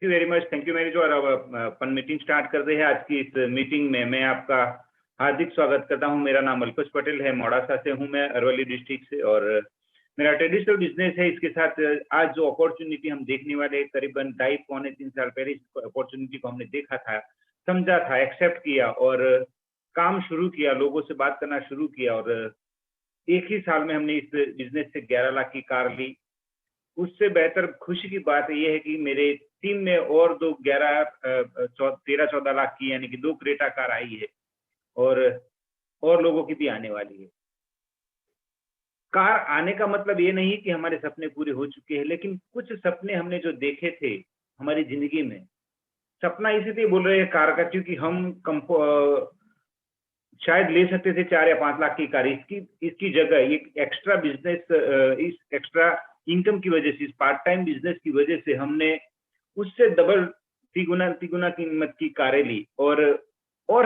You very much, thank you manage. और अब अपन meeting start करते हैं। आज की इस मीटिंग में मैं आपका हार्दिक स्वागत करता हूं। मेरा नाम अल्पेश पटेल है, मोड़ासा से हूं मैं, अरवली डिस्ट्रिक्ट से, और मेरा ट्रेडिशनल बिजनेस है। इसके साथ आज जो अपॉर्चुनिटी हम देखने वाले हैं, करीबन 2.5-3 साल पहले इस अपॉर्चुनिटी को हमने देखा था, समझा था, एक्सेप्ट किया और काम शुरू किया, लोगों से बात करना शुरू किया, और एक ही साल में हमने इस बिजनेस से 11 लाख की कार ली। उससे बेहतर खुशी की बात यह है कि मेरे टीम में और दो 13-14 लाख की यानी कि 2 क्रेटा कार आई है, और लोगों की भी आने वाली है। कार आने का मतलब ये नहीं कि हमारे सपने पूरे हो चुके हैं, लेकिन कुछ सपने हमने जो देखे थे हमारी जिंदगी में, सपना इसीलिए बोल रहे हैं कार का, क्योंकि हम शायद ले सकते थे 4 या 5 लाख की कार। इसकी जगह ये एक्स्ट्रा बिजनेस, इस एक्स्ट्रा इनकम की वजह से, इस पार्ट टाइम बिजनेस की वजह से हमने उससे डबल तिगुना कीमत की कारें ली, और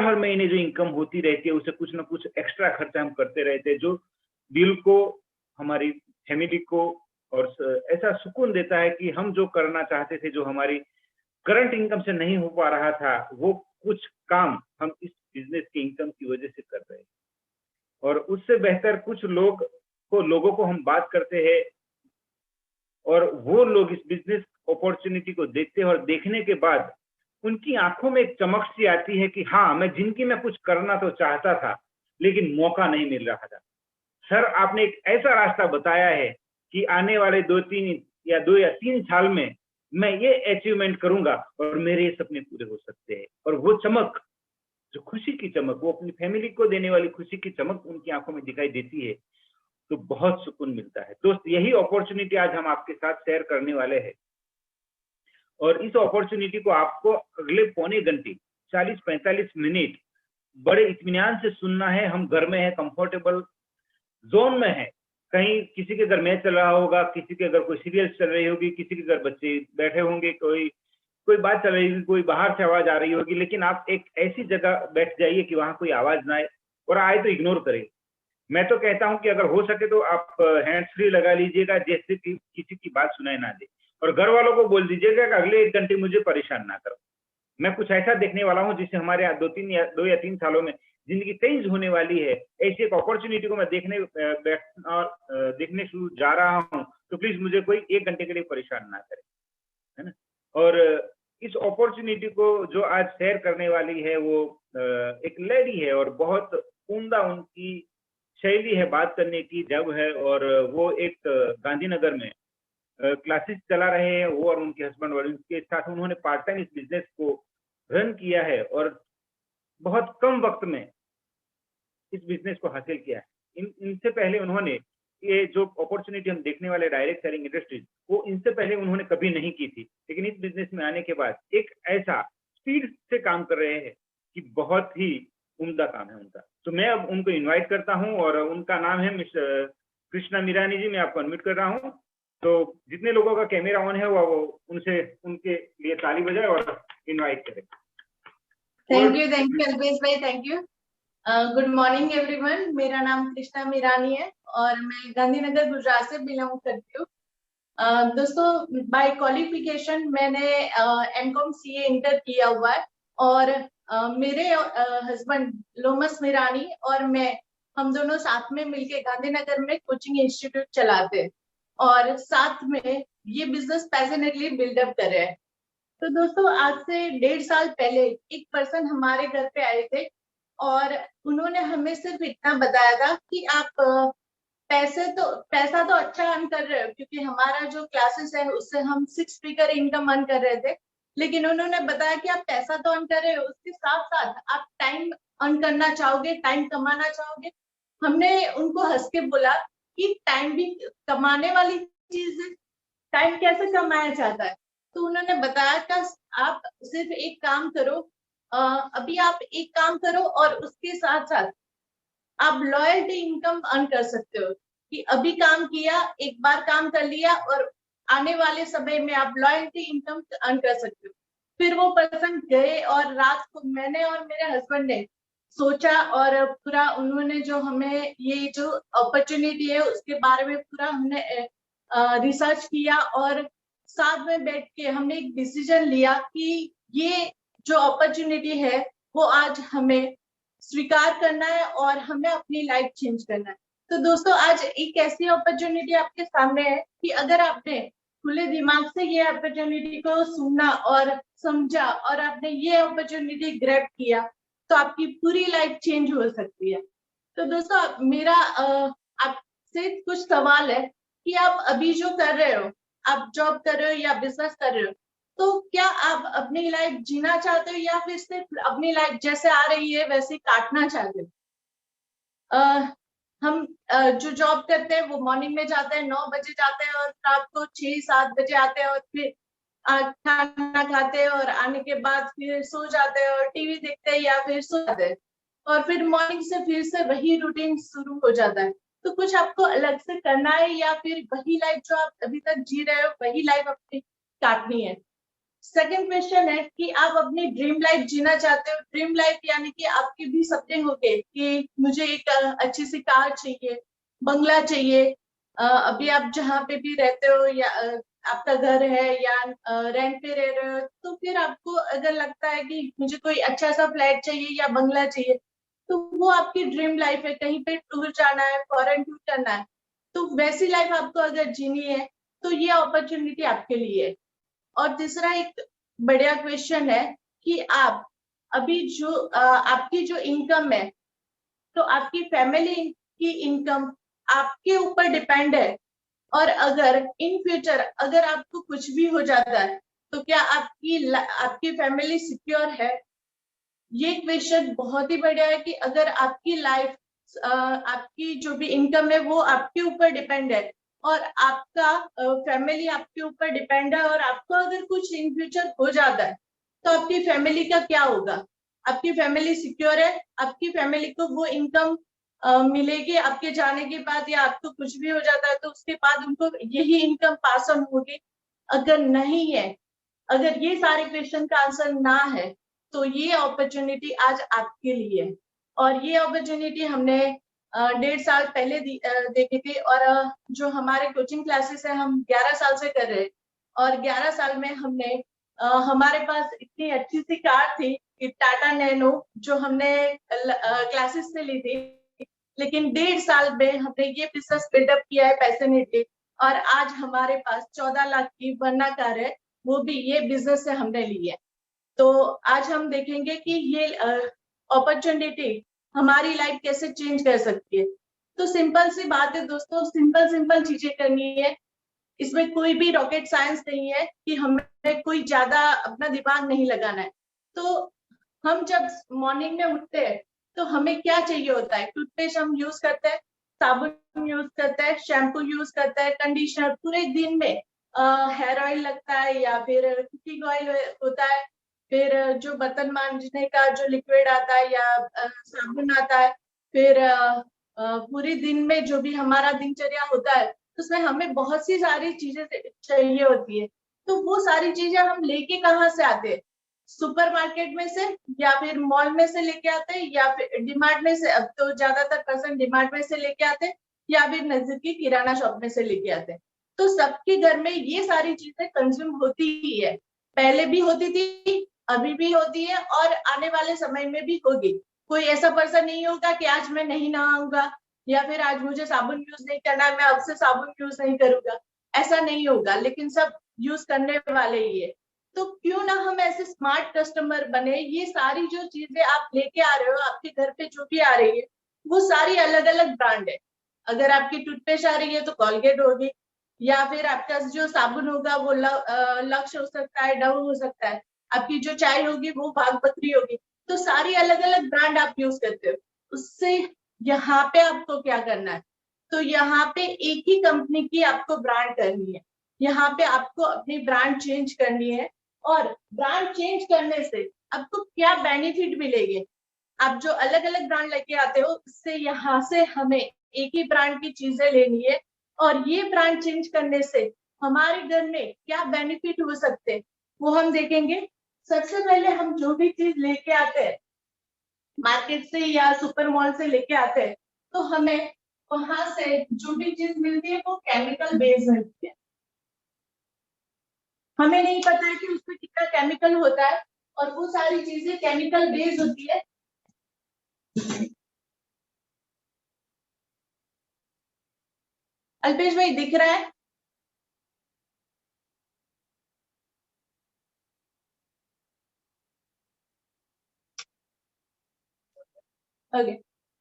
हर महीने जो इनकम होती रहती है उससे कुछ ना कुछ एक्स्ट्रा खर्चा हम करते रहते हैं, जो दिल को, हमारी फैमिली को और ऐसा सुकून देता है कि हम जो करना चाहते थे, जो हमारी करंट इनकम से नहीं हो पा रहा था, वो कुछ काम हम इस बिजनेस के इनकम की वजह से कर रहे हैं। और उससे बेहतर कुछ लोगों को हम बात करते हैं, और वो लोग इस बिजनेस अपॉर्चुनिटी को देखते हैं, और देखने के बाद उनकी आंखों में एक चमक सी आती है कि हाँ, मैं जिंदगी में कुछ करना तो चाहता था, लेकिन मौका नहीं मिल रहा था। सर, आपने एक ऐसा रास्ता बताया है कि आने वाले 2 या 3 साल में मैं ये अचीवमेंट करूंगा और मेरे ये सपने पूरे हो सकते हैं। और वो चमक, जो खुशी की चमक, वो अपनी फैमिली को देने वाली खुशी की चमक उनकी आंखों में दिखाई देती है, तो बहुत सुकून मिलता है। दोस्त, यही अपॉर्चुनिटी आज हम आपके साथ शेयर करने वाले हैं, और इस अपॉर्चुनिटी को आपको अगले पौने घंटे 40-45 मिनट बड़े इत्मीनान से सुनना है। हम घर में है, कंफर्टेबल जोन में है, कहीं किसी के घर मैच चल रहा होगा, किसी के घर कोई सीरियल चल रही होगी, किसी के घर बच्चे बैठे होंगे, कोई बात चल रही होगी, कोई बाहर से आवाज आ रही होगी, लेकिन आप एक ऐसी जगह बैठ जाइए कि वहां कोई आवाज ना आए, और आए तो इग्नोर करें। मैं तो कहता हूं कि अगर हो सके तो आप हैंड्स फ्री लगा लीजिएगा, जैसे कि किसी की बात सुनाई ना दे, और घर वालों को बोल दीजिएगा कि अगले 1 घंटे मुझे परेशान ना करो। मैं कुछ ऐसा देखने वाला हूं जिससे हमारे यहाँ 2 या 3 सालों में जिंदगी चेंज होने वाली है। ऐसी एक अपॉर्चुनिटी को मैं देखने शुरू जा रहा हूं, तो प्लीज मुझे कोई 1 घंटे के लिए परेशान ना करे, है ना। और इस अपॉर्चुनिटी को जो आज शेयर करने वाली है वो एक लेडी है, और बहुत उम्दा उनकी शैली है बात करने की, जब है, और वो एक गांधीनगर में क्लासेस चला रहे हैं, वो और उनके हस्बैंड, और उनके साथ उन्होंने पार्ट टाइम इस बिजनेस को रन किया है, और बहुत कम वक्त में इस बिजनेस को हासिल किया है। इनसे पहले उन्होंने ये जो अपॉर्चुनिटी हम देखने वाले डायरेक्ट सेलिंग इंडस्ट्रीज, वो इनसे पहले उन्होंने कभी नहीं की थी, लेकिन इस बिजनेस में आने के बाद एक ऐसा स्पीड से काम कर रहे हैं कि बहुत ही उम्दा काम है उनका। तो मैं अब उनको इनवाइट करता हूं, और उनका नाम है मिस कृष्णा मीरानी जी। मैं आपको अनम्यूट कर रहा हूं, तो जितने लोगों का कैमरा ऑन है वो उनके लिए ताली बजाए और इनवाइट करें। Thank you Alpesh bhai, thank you. Good morning everyone, मेरा नाम कृष्णा मीरानी है और मैं गांधीनगर गुजरात से बिलोंग करती हूँ। दोस्तों, बाय क्वालिफिकेशन मैंने एमकॉम सीए इंटर किया हुआ है, और मेरे हस्बैंड लोमस मीरानी और मैं, हम दोनों साथ में मिलके गांधीनगर में कोचिंग इंस्टीट्यूट चलाते हैं, और साथ में ये बिजनेस पैशनेटली बिल्डअप कर रहे हैं। तो दोस्तों, आज से 1.5 साल पहले एक पर्सन हमारे घर पे आए थे, और उन्होंने हमें सिर्फ इतना बताया था कि आप पैसा तो अच्छा अर्न कर रहे हो, क्योंकि हमारा जो क्लासेस है उससे हम 6 फिगर इनकम अर्न कर रहे थे। लेकिन उन्होंने बताया कि आप पैसा तो अर्न कर रहे हो, उसके साथ साथ आप टाइम अर्न करना चाहोगे, टाइम कमाना चाहोगे। हमने उनको हंस के बोला कि टाइम भी कमाने वाली चीज है, टाइम कैसे कमाया जाता है। तो उन्होंने बताया कि आप सिर्फ एक काम करो, अभी आप एक काम करो और उसके साथ साथ आप लॉयल्टी इनकम अर्न कर सकते हो, कि अभी काम किया, एक बार काम कर लिया, और आने वाले समय में आप लॉयल्टी इनकम अर्न कर सकते हो। फिर वो पर्सन गए, और रात को मैंने और मेरे हस्बैंड ने सोचा, और पूरा उन्होंने जो हमें ये जो अपॉर्चुनिटी है उसके बारे में पूरा हमने रिसर्च किया, और साथ में बैठ के हमने एक डिसीजन लिया कि ये जो अपॉर्चुनिटी है वो आज हमें स्वीकार करना है और हमें अपनी लाइफ चेंज करना है। तो दोस्तों आज एक ऐसी अपॉर्चुनिटी आपके सामने है कि अगर आपने खुले दिमाग से ये अपॉर्चुनिटी को सुना और समझा और आपने ये अपॉर्चुनिटी ग्रैब किया तो आपकी पूरी लाइफ चेंज हो सकती है। तो दोस्तों मेरा आपसे कुछ सवाल है कि आप अभी जो कर रहे हो, आप जॉब कर रहे हो या बिजनेस कर रहे हो, तो क्या आप अपनी लाइफ जीना चाहते हो या फिर सिर्फ अपनी लाइफ जैसे आ रही है वैसे काटना चाहते हो? हम जो जॉब करते हैं वो मॉर्निंग में जाते हैं, 9 बजे जाते हैं और रात को 6-7 बजे आते हैं और फिर खाना खाते हैं और आने के बाद फिर सो जाते हैं और टीवी देखते हैं या फिर सो जाते हैं और फिर मॉर्निंग से फिर से वही रूटीन शुरू हो जाता है। तो कुछ आपको अलग से करना है या फिर वही लाइफ जो आप अभी तक जी रहे हो वही लाइफ अपनी काटनी है? सेकंड क्वेश्चन है कि आप अपनी ड्रीम लाइफ जीना चाहते हो। ड्रीम लाइफ यानी कि आपके भी सपने होंगे कि मुझे एक अच्छी सी कार चाहिए, बंगला चाहिए, अभी आप जहाँ पे भी रहते हो या आपका घर है या रेंट पे रह रहे हो, तो फिर आपको अगर लगता है कि मुझे कोई अच्छा सा फ्लैट चाहिए या बंगला चाहिए तो वो आपकी ड्रीम लाइफ है। कहीं पे टूर जाना है, फॉरेन टूर करना है, तो वैसी लाइफ आपको अगर जीनी है तो ये अपॉर्चुनिटी आपके लिए है। और तीसरा एक बढ़िया क्वेश्चन है कि आप अभी जो आपकी जो इनकम है तो आपकी फैमिली की इनकम आपके ऊपर डिपेंड है और अगर इन फ्यूचर अगर आपको कुछ भी हो जाता है तो क्या आपकी फैमिली सिक्योर है? ये क्वेश्चन बहुत ही बढ़िया है कि अगर आपकी लाइफ आपकी जो भी इनकम है वो आपके ऊपर डिपेंड है और आपका फैमिली आपके ऊपर डिपेंड है और आपको अगर कुछ इन फ्यूचर हो जाता है तो आपकी फैमिली का क्या होगा? आपकी फैमिली सिक्योर है? आपकी फैमिली को वो इनकम मिलेगी आपके जाने के बाद या आपको कुछ भी हो जाता है तो उसके बाद उनको यही इनकम पास ऑन होगी? अगर नहीं है, अगर ये सारे क्वेश्चन का आंसर ना है तो ये अपॉर्चुनिटी आज आपके लिए है। और ये अपॉर्चुनिटी हमने 1.5 साल पहले देखी थी और जो हमारे कोचिंग क्लासेस है हम 11 साल से कर रहे हैं और 11 साल में हमने हमारे पास इतनी अच्छी सी कार थी कि टाटा नैनो जो हमने क्लासेस से ली थी, लेकिन 1.5 साल में हमने ये बिजनेस बिल्डअप किया है पैशनेटली और आज हमारे पास 14 लाख की वर्ना कार है, वो भी ये बिजनेस से हमने ली है। तो आज हम देखेंगे कि ये अपॉर्चुनिटी हमारी लाइफ कैसे चेंज कर सकती है। तो सिंपल सी बात है दोस्तों, सिंपल चीजें करनी है, इसमें कोई भी रॉकेट साइंस नहीं है कि हमें कोई ज्यादा अपना दिमाग नहीं लगाना है। तो हम जब मॉर्निंग में उठते हैं तो हमें क्या चाहिए होता है? टूथपेस्ट हम यूज करते हैं, साबुन यूज करते हैं, शैम्पू यूज करते हैं, कंडीशनर, पूरे दिन में हेयर ऑयल लगता है या फिर कुकिंग ऑयल होता है, फिर जो बर्तन मांजने का जो लिक्विड आता है या साबुन आता है, फिर पूरे दिन में जो भी हमारा दिनचर्या होता है उसमें हमें बहुत सी सारी चीजें चाहिए होती है। तो वो सारी चीजें हम लेके कहाँ से आते हैं? सुपरमार्केट में से या फिर मॉल में से लेके आते हैं या फिर डीमार्ट में से, अब तो ज्यादातर पर्सन डीमार्ट में से लेके आते हैं या फिर नजदीकी किराना शॉप में से लेके आते हैं। तो सबके घर में ये सारी चीजें कंज्यूम होती ही है, पहले भी होती थी, अभी भी होती है और आने वाले समय में भी होगी। कोई ऐसा पर्सन नहीं होगा कि आज मैं नहीं नहाऊंगा या फिर आज मुझे साबुन यूज नहीं करना है, मैं अब से साबुन यूज नहीं करूंगा, ऐसा नहीं होगा, लेकिन सब यूज करने वाले ही है। तो क्यों ना हम ऐसे स्मार्ट कस्टमर बने, ये सारी जो चीजें आप लेके आ रहे हो, आपके घर पे जो भी आ रही है वो सारी अलग अलग ब्रांड है। अगर आपकी टूथपेस्ट आ रही है तो कॉलगेट होगी, या फिर आपका जो साबुन होगा वो लक्स हो सकता है, डव हो सकता है, आपकी जो चाय होगी वो बागबकरी होगी। तो सारी अलग अलग ब्रांड आप यूज करते हो। उससे यहाँ पे आपको क्या करना है? तो यहाँ पे एक ही कंपनी की आपको ब्रांड करनी है, यहाँ पे आपको अपनी ब्रांड चेंज करनी है और ब्रांड चेंज करने से आपको क्या बेनिफिट मिलेंगे? आप जो अलग अलग ब्रांड लेके आते हो उससे यहाँ से हमें एक ही ब्रांड की चीजें लेनी है और ये ब्रांड चेंज करने से हमारे घर में क्या बेनिफिट हो सकते हैं वो हम देखेंगे। सबसे पहले हम जो भी चीज लेके आते हैं मार्केट से या सुपर मॉल से लेके आते हैं तो हमें वहां से जो भी चीज मिलती है वो केमिकल बेस्ड मिलती है। हमें नहीं पता है कि उसमें कितना केमिकल होता है, और वो सारी चीजें केमिकल बेस्ड होती है। अल्पेश भाई दिख रहा है? ओके।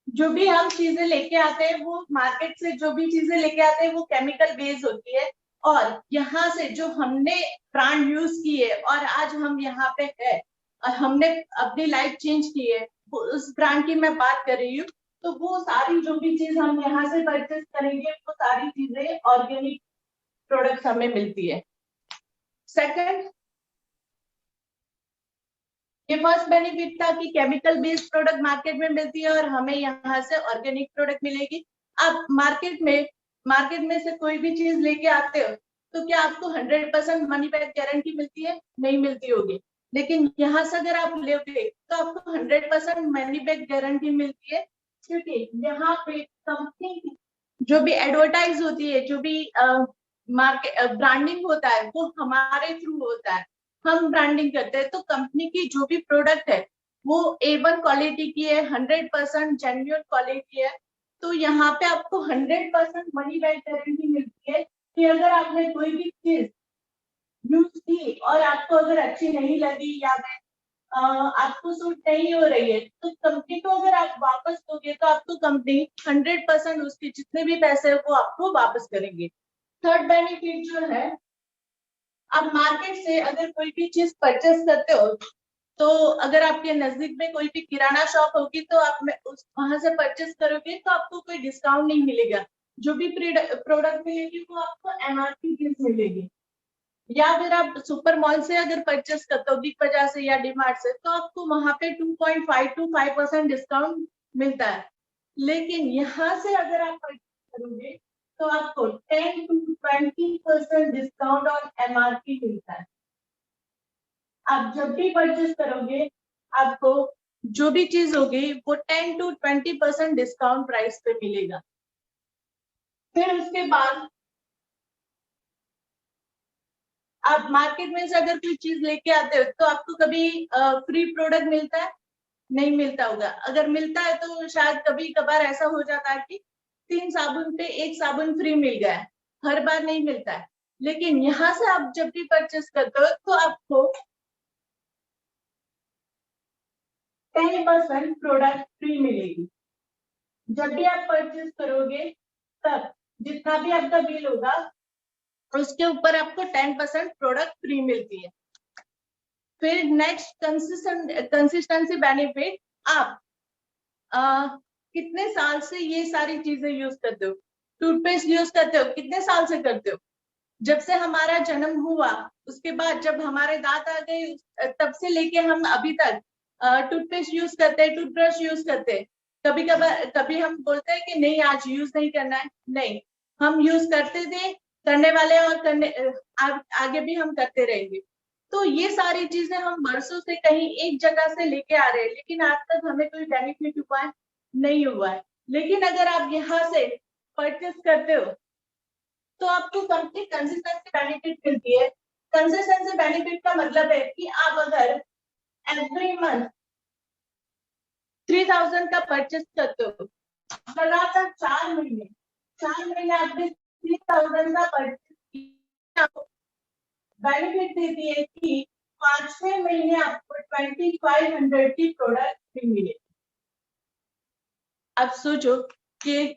जो भी हम चीजें लेके आते हैं, वो मार्केट से जो भी चीजें लेके आते हैं वो केमिकल बेस्ड होती है, और यहाँ से जो हमने ब्रांड यूज की है और आज हम यहाँ पे है और हमने अपनी लाइफ चेंज की है, उस ब्रांड की मैं बात कर रही हूँ। तो वो सारी जो भी चीज हम यहाँ से परचेस करेंगे, वो सारी चीजें ऑर्गेनिक प्रोडक्ट्स हमें मिलती है। सेकंड, ये फर्स्ट बेनिफिट था कि केमिकल बेस्ड प्रोडक्ट मार्केट में मिलती है और हमें यहाँ से ऑर्गेनिक प्रोडक्ट मिलेगी। आप मार्केट में से कोई भी चीज लेके आते हो तो क्या आपको 100% मनी बैक गारंटी मिलती है? नहीं मिलती होगी। लेकिन यहाँ से अगर आप लोगे तो आपको 100% मनी बैक गारंटी मिलती है, क्योंकि यहाँ पे कंपनी की जो भी एडवर्टाइज होती है, जो भी मार्केट ब्रांडिंग होता है, वो हमारे थ्रू होता है। हम ब्रांडिंग करते हैं, तो कंपनी की जो भी प्रोडक्ट है वो A1 क्वालिटी की है, 100% जेन्युइन क्वालिटी है। तो यहाँ पे आपको 100% मनी बैक गारंटी मिलती है कि अगर आपने कोई भी चीज यूज की और आपको अगर अच्छी नहीं लगी या आपको सूट नहीं हो रही है, तो कंपनी को अगर आप वापस दोगे तो आपको कंपनी 100% उसके जितने भी पैसे है वो आपको वापस करेंगे। थर्ड बेनिफिट जो है, आप मार्केट से अगर कोई भी चीज परचेस करते हो, तो अगर आपके नजदीक में कोई भी किराना शॉप होगी तो आप वहां से परचेस करोगे तो आपको कोई डिस्काउंट नहीं मिलेगा। जो भी प्रोडक्ट मिलेगी वो आपको MRP प्राइस मिलेगी। या फिर आप सुपर मॉल से अगर परचेस करते हो, बिग बाजार से या डीमार्ट से, तो आपको वहां पे 2.5 to 5% डिस्काउंट मिलता है। लेकिन यहाँ से अगर आप परचेस करोगे तो आपको 10 to 20% डिस्काउंट और MRP मिलता है। आप जब भी परचेस करोगे आपको जो भी चीज होगी वो 10 to 20% डिस्काउंट प्राइस पे मिलेगा। फिर उसके बाद आप मार्केट में से अगर कोई चीज लेके आते हो तो आपको कभी फ्री प्रोडक्ट मिलता है? नहीं मिलता होगा। अगर मिलता है तो शायद कभी कभार ऐसा हो जाता है कि 3 साबुन पे 1 साबुन फ्री मिल गया है, हर बार नहीं मिलता है। लेकिन यहाँ से आप जब भी परचेस करते हो तो आपको 10% प्रोडक्ट फ्री मिलेगी। जब भी आप परचेस करोगे तब जितना भी आपका बिल होगा उसके ऊपर आपको 10% प्रोडक्ट फ्री मिलती है। फिर नेक्स्ट कंसिस्टेंसी बेनिफिट, आप कितने साल से ये सारी चीजें यूज करते हो? टूथपेस्ट यूज करते हो, कितने साल से करते हो? जब से हमारा जन्म हुआ उसके बाद जब हमारे दांत आ गए तब से लेके हम अभी तक टूथपेस्ट यूज करते हैं, टूथब्रश यूज करते हैं। कभी हम बोलते हैं कि नहीं आज यूज नहीं करना है, नहीं, हम यूज करते थे, करने वाले और आगे भी हम करते रहेंगे। तो ये सारी चीजें हम बरसों से कहीं एक जगह से लेके आ रहे हैं, लेकिन आज तक हमें कोई बेनिफिट हुआ है? नहीं हुआ है। लेकिन अगर आप यहाँ से परचेस करते हो तो आपको कंपनी कंसिस्टेंसी बेनिफिट मिलती है। कंसिस्टेंसी बेनिफिट का मतलब है कि आप अगर एवरी मंथ 3000 का परचेस करते हो, लगातार 4 महीने आपने 3000 का परचेस किया, बेनिफिट देती है कि 5वें महीने आपको 2500 की प्रोडक्ट भी मिलेगी। अब सोचो कि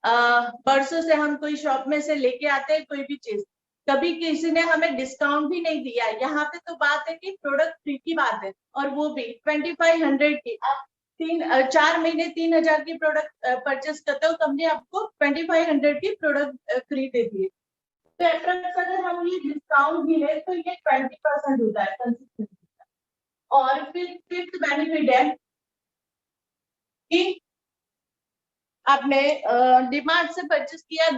बरसों से हम कोई शॉप में से लेके आते हैं कोई भी चीज, कभी किसी ने हमें डिस्काउंट भी नहीं दिया। यहाँ पे तो बात है कि प्रोडक्ट फ्री की बात है, और वो भी 2500 की। आप 4 महीने 3000 की प्रोडक्ट परचेस करते हो, कंपनी आपको 2500 की प्रोडक्ट फ्री देती है। तो अप्रॉक्स अगर हम ये डिस्काउंट भी ले तो ये 20% होता है कंसिस्टेंसी का। और फिर फिफ्थ बेनिफिट है कि आपने डीमार्ट से परचेस किया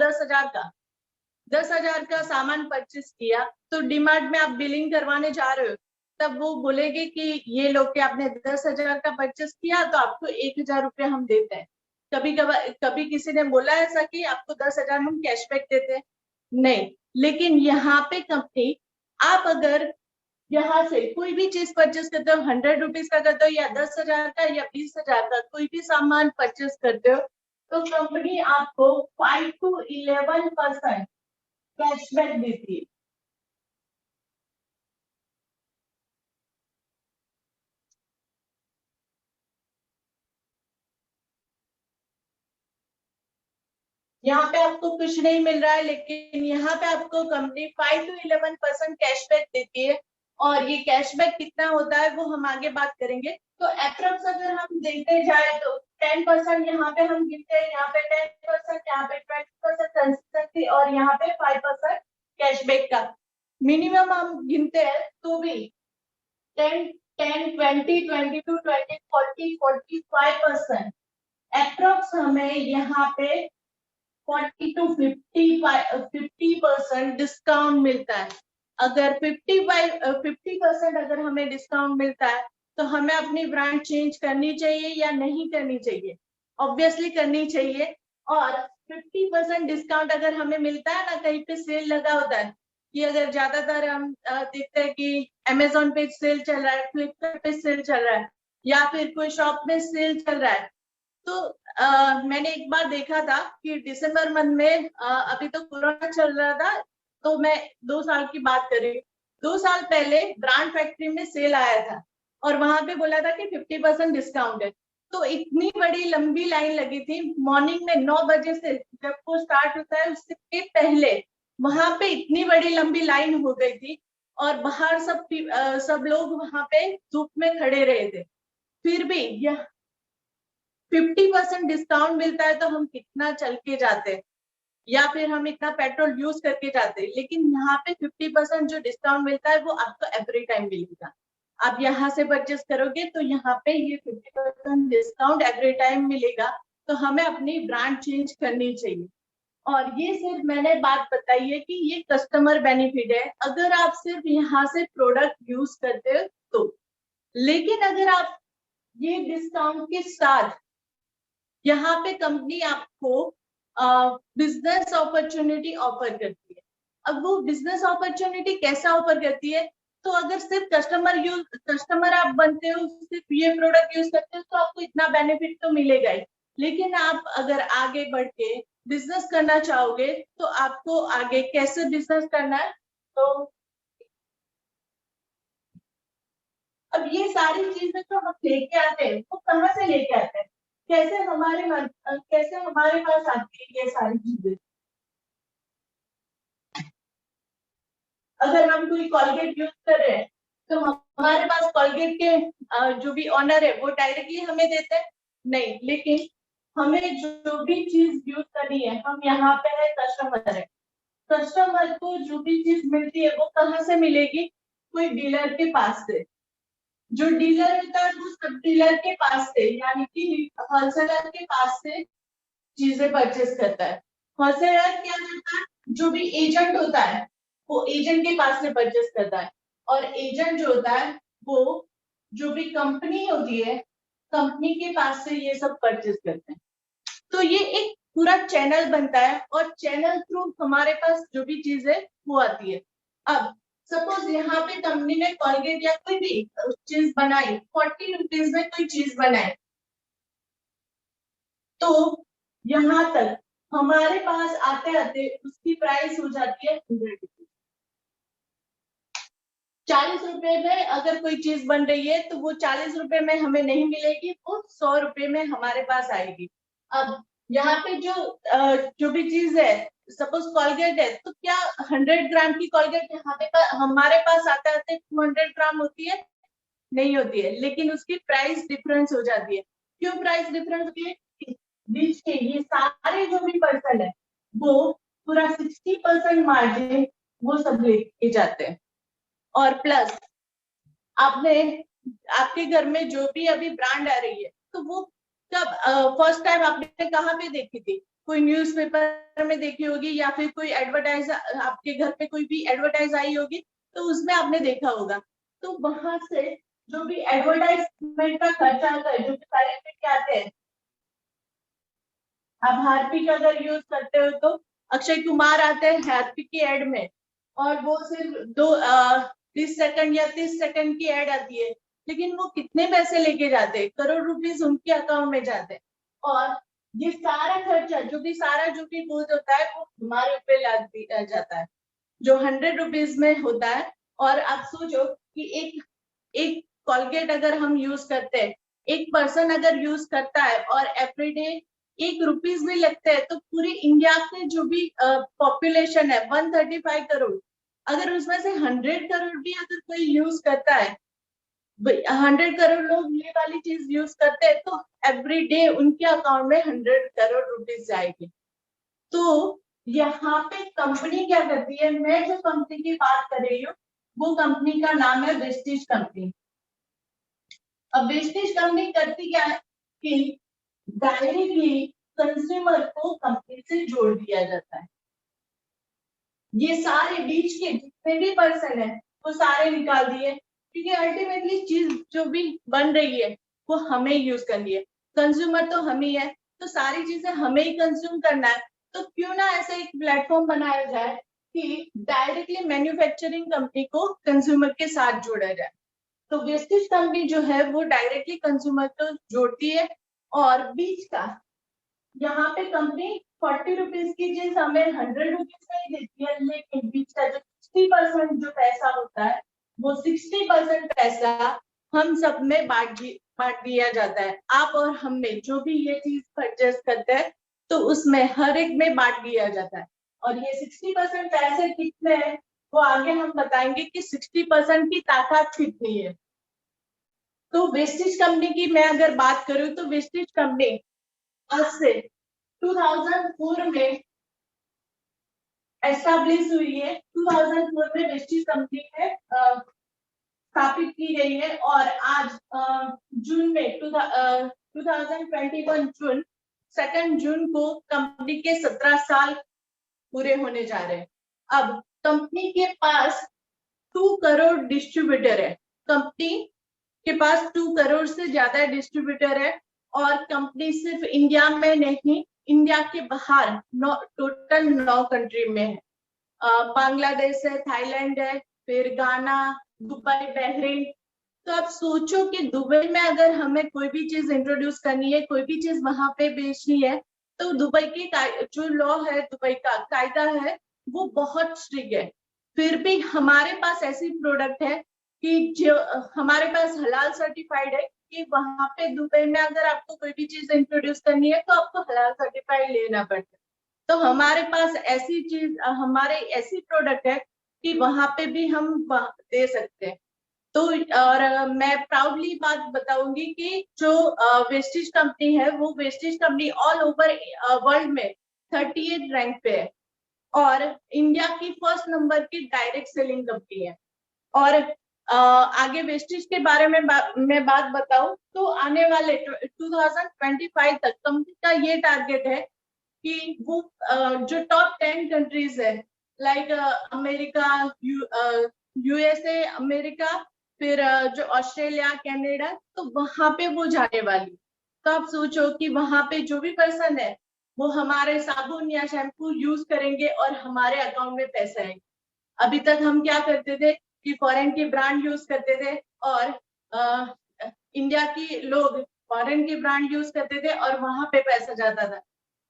10,000 का सामान परचेस किया, तो डीमार्ट में आप बिलिंग करवाने जा रहे हो, तब वो बोलेंगे कि ये लोग के आपने 10,000 का परचेस किया तो आपको 1,000 रुपये हम देते हैं। कभी किसी ने बोला ऐसा कि आपको 10,000 हम कैशबैक देते हैं? नहीं। लेकिन यहाँ पे कंपनी आप अगर यहाँ से कोई भी चीज परचेस करते हो, 100 रुपीज का करते हो या 10,000 का या 20,000 का, कोई भी सामान परचेस करते हो तो कंपनी आपको 5 to 11% कैशबैक देती है। यहाँ पे आपको कुछ नहीं मिल रहा है, लेकिन यहाँ पे आपको कंपनी 5 to 11% कैशबैक देती है। और ये कैशबैक कितना होता है वो हम आगे बात करेंगे। तो अप्रोक्स अगर हम देखते जाए तो 10% यहाँ पे हम गिनते हैं, यहाँ पे 10%, यहाँ पे 20% कंसिस्टेंसी और यहाँ पे 5% कैशबैक का मिनिमम हम गिनते हैं तो भी 10, 10, 20, 22, 20, 40, 45% अप्रोक्स हमें यहाँ पे 40 to 50% डिस्काउंट मिलता है। अगर 50% अगर हमें डिस्काउंट मिलता है तो हमें अपनी ब्रांड चेंज करनी चाहिए या नहीं करनी चाहिए? ऑब्वियसली करनी चाहिए। और 50% डिस्काउंट अगर हमें मिलता है ना, कहीं पे सेल लगा होता है कि अगर ज्यादातर हम देखते हैं कि अमेजोन पे सेल चल रहा है, फ्लिपकार्ट पे सेल चल रहा है या फिर कोई शॉप में सेल चल रहा है, तो मैंने एक बार देखा था कि दिसंबर मंथ में अभी तो कोरोना चल रहा था, तो मैं 2 साल की बात कर रही हूँ। 2 साल पहले ब्रांड फैक्ट्री में सेल आया था और वहां पे बोला था कि 50% डिस्काउंट है। तो इतनी बड़ी लंबी लाइन लगी थी मॉर्निंग में 9 बजे से, जब वो स्टार्ट होता है उससे पहले वहां पे इतनी बड़ी लंबी लाइन हो गई थी और बाहर सब लोग वहां पे धूप में खड़े रहे थे। फिर भी यह 50% डिस्काउंट मिलता है तो हम कितना चल के जाते हैं या फिर हम इतना पेट्रोल यूज करके जाते हैं। लेकिन यहाँ पे 50% जो डिस्काउंट मिलता है वो आपको एवरी टाइम मिलेगा। आप यहाँ से परचेस करोगे तो यहाँ पे ये 50% डिस्काउंट एवरी टाइम मिलेगा। तो हमें अपनी ब्रांड चेंज करनी चाहिए। और ये सिर्फ मैंने बात बताई है कि ये कस्टमर बेनिफिट है अगर आप सिर्फ यहाँ से प्रोडक्ट यूज करते हो तो। लेकिन अगर आप ये डिस्काउंट के साथ यहाँ पे कंपनी आपको बिजनेस अपॉर्चुनिटी ऑफर करती है। अब वो बिजनेस अपॉर्चुनिटी कैसा ऑफर करती है? तो अगर सिर्फ कस्टमर आप बनते हो, सिर्फ ये प्रोडक्ट यूज करते हो तो आपको इतना बेनिफिट तो मिलेगा ही। लेकिन आप अगर आगे बढ़ के बिजनेस करना चाहोगे तो आपको आगे कैसे बिजनेस करना है? तो अब ये सारी चीजें जो हम लेके आते हैं वो कहाँ से लेके आते हैं? कैसे हमारे पास आती है ये सारी चीजें? अगर हम कोई कोलगेट यूज कर रहे हैं तो हमारे पास कोलगेट के जो भी ऑनर है वो डायरेक्टली हमें देते हैं? नहीं। लेकिन हमें जो भी चीज यूज करनी है, हम यहाँ पे है कस्टमर है, कस्टमर को जो भी चीज मिलती है वो कहाँ से मिलेगी? कोई डीलर के पास से। जो डीलर होता है वो सब डीलर के पास से यानी कि होलसेलर के पास से चीजें परचेस करता है। होलसेलर क्या करता है? जो भी एजेंट होता है वो एजेंट के पास से परचेस करता है। और एजेंट जो होता है वो जो भी कंपनी होती है, कंपनी के पास से ये सब परचेस करते हैं। तो ये एक पूरा चैनल बनता है और चैनल थ्रू हमारे पास जो भी चीज है वो आती है। अब सपोज यहाँ पे कंपनी ने कोलगेट या कोई भी चीज बनाई, 40 रुपीज में कोई चीज बनाई, तो यहाँ तक हमारे पास आते आते उसकी प्राइस हो जाती है 100 रुपीज। 40 रुपए में अगर कोई चीज बन रही है तो वो 40 रुपए में हमें नहीं मिलेगी, वो 100 रुपए में हमारे पास आएगी। अब यहाँ पे जो भी चीज है, सपोज कोलगेट है तो क्या 100 ग्राम की कोलगेट यहाँ पे हमारे पास आते आते 200 ग्राम होती है? नहीं होती है। लेकिन उसकी प्राइस डिफरेंस हो जाती है। क्यों प्राइस डिफरेंस होती है? बीच के ये सारे जो भी पर्सन है वो पूरा 60% मार्जिन वो सब लेके जाते हैं। और प्लस आपके घर में जो भी अभी ब्रांड आ रही है तो वो कब फर्स्ट टाइम आपने कहाँ पे देखी थी? कोई न्यूज़पेपर में देखी होगी या फिर कोई एडवर्टाइज, आपके घर पे कोई भी एडवर्टाइज आई होगी तो उसमें आपने देखा होगा। तो वहां से जो भी एडवर्टाइजमेंट का खर्चा आता है, जो भी बेनिफिट के आते हैं, आप हार्पिक अगर यूज करते हो तो अक्षय कुमार आते हैं हार्पिक की एड में और वो सिर्फ 20 सेकंड या 30 सेकंड की एड आती है, लेकिन वो कितने पैसे लेके जाते हैं, करोड़ रुपीस उनके अकाउंट में जाते हैं। और ये सारा खर्चा जो भी बोझ होता है वो हमारे ऊपर लाद दिया जाता है, जो 100 रुपीज में होता है। और आप सोचो कि एक कोलगेट अगर हम यूज करते हैं, एक पर्सन अगर यूज करता है और एवरीडे 1 रुपीज भी लगते हैं, तो पूरी इंडिया के जो भी पॉपुलेशन है 135 करोड़, अगर उसमें से 100 करोड़ भी अगर कोई यूज करता है, 100 करोड़ लोग ये वाली चीज यूज करते हैं, तो एवरी डे उनके अकाउंट में 100 करोड़ रुपीज जाएगी। तो यहाँ पे कंपनी क्या करती है, मैं जो कंपनी की बात कर रही हूँ वो कंपनी का नाम है वेस्टिज कंपनी। अब वेस्टिज कंपनी करती क्या है कि डायरेक्टली कंज्यूमर को कंपनी से जोड़ दिया जाता है। ये सारे बीच के जितने भी पर्सन है वो सारे निकाल दिए, क्योंकि अल्टीमेटली चीज जो भी बन रही है वो हमें यूज करनी है, कंज्यूमर तो हम ही है, तो सारी चीजें हमें ही कंज्यूम करना है। तो क्यों ना ऐसा एक प्लेटफॉर्म बनाया जाए कि डायरेक्टली मैन्युफैक्चरिंग कंपनी को कंज्यूमर के साथ जोड़ा जाए। तो वेस्टिज कंपनी जो है वो डायरेक्टली कंज्यूमर को जोड़ती है, और बीच का यहाँ पे कंपनी 40 रुपीज की चीज हमें 100 रुपीज में ही देती है, लेकिन बीच का जो 60% जो पैसा होता है वो 60% पैसा हम सब में बांट दिया जाता है। आप और हम में जो भी ये चीज परचेस करते हैं तो उसमें हर एक में बांट दिया जाता है। और ये 60% पैसे कितने हैं वो आगे हम बताएंगे कि 60% की ताकत कितनी है। तो वेस्टिज कंपनी की मैं अगर बात करूं तो वेस्टिज कंपनी आज से 2004 में एस्टैब्लिश हुई है। 2004 में वेस्टिज कंपनी है स्थापित की गई है, और आज जून में 2021 जून 2 जून को कंपनी के 17 साल पूरे होने जा रहे हैं। अब कंपनी के पास 2 करोड़ डिस्ट्रीब्यूटर है, कंपनी के पास 2 करोड़ से ज्यादा डिस्ट्रीब्यूटर है, और कंपनी सिर्फ इंडिया में नहीं, इंडिया के बाहर टोटल 9 कंट्री में है। बांग्लादेश है, थाईलैंड है, फिर गाना, दुबई, बहरीन। तो आप सोचो कि दुबई में अगर हमें कोई भी चीज इंट्रोड्यूस करनी है, कोई भी चीज वहां पे बेचनी है, तो दुबई की जो लॉ है, दुबई का कायदा है वो बहुत स्ट्रिक्ट है। फिर भी हमारे पास ऐसी प्रोडक्ट है कि जो हमारे पास हलाल सर्टिफाइड है, कि वहां पे दुबई में अगर आपको कोई भी चीज इंट्रोड्यूस करनी है तो आपको हलाल सर्टिफाइड लेना पड़ता है। तो हमारे पास ऐसी चीज, हमारे ऐसी प्रोडक्ट है कि वहां पे भी हम दे सकते हैं। तो और मैं प्राउडली बात बताऊंगी कि जो वेस्टिज कंपनी है वो Vestige company all over world में 38 रैंक पे है, और इंडिया की फर्स्ट नंबर की डायरेक्ट सेलिंग कंपनी है। और आगे वेस्टिज के बारे में मैं बात बताऊं तो आने वाले 2025 तक कंपनी का ये टारगेट है कि वो जो टॉप 10 कंट्रीज है, लाइक अमेरिका, यूएसए, अमेरिका, फिर जो ऑस्ट्रेलिया, कनाडा, तो वहां पे वो जाने वाली। तो आप सोचो कि वहां पे जो भी पर्सन है वो हमारे साबुन या शैम्पू यूज करेंगे और हमारे अकाउंट में पैसा है। अभी तक हम क्या करते थे कि फॉरेन की ब्रांड यूज करते थे, और इंडिया की लोग फॉरेन की ब्रांड यूज करते थे और वहां पे पैसा जाता था।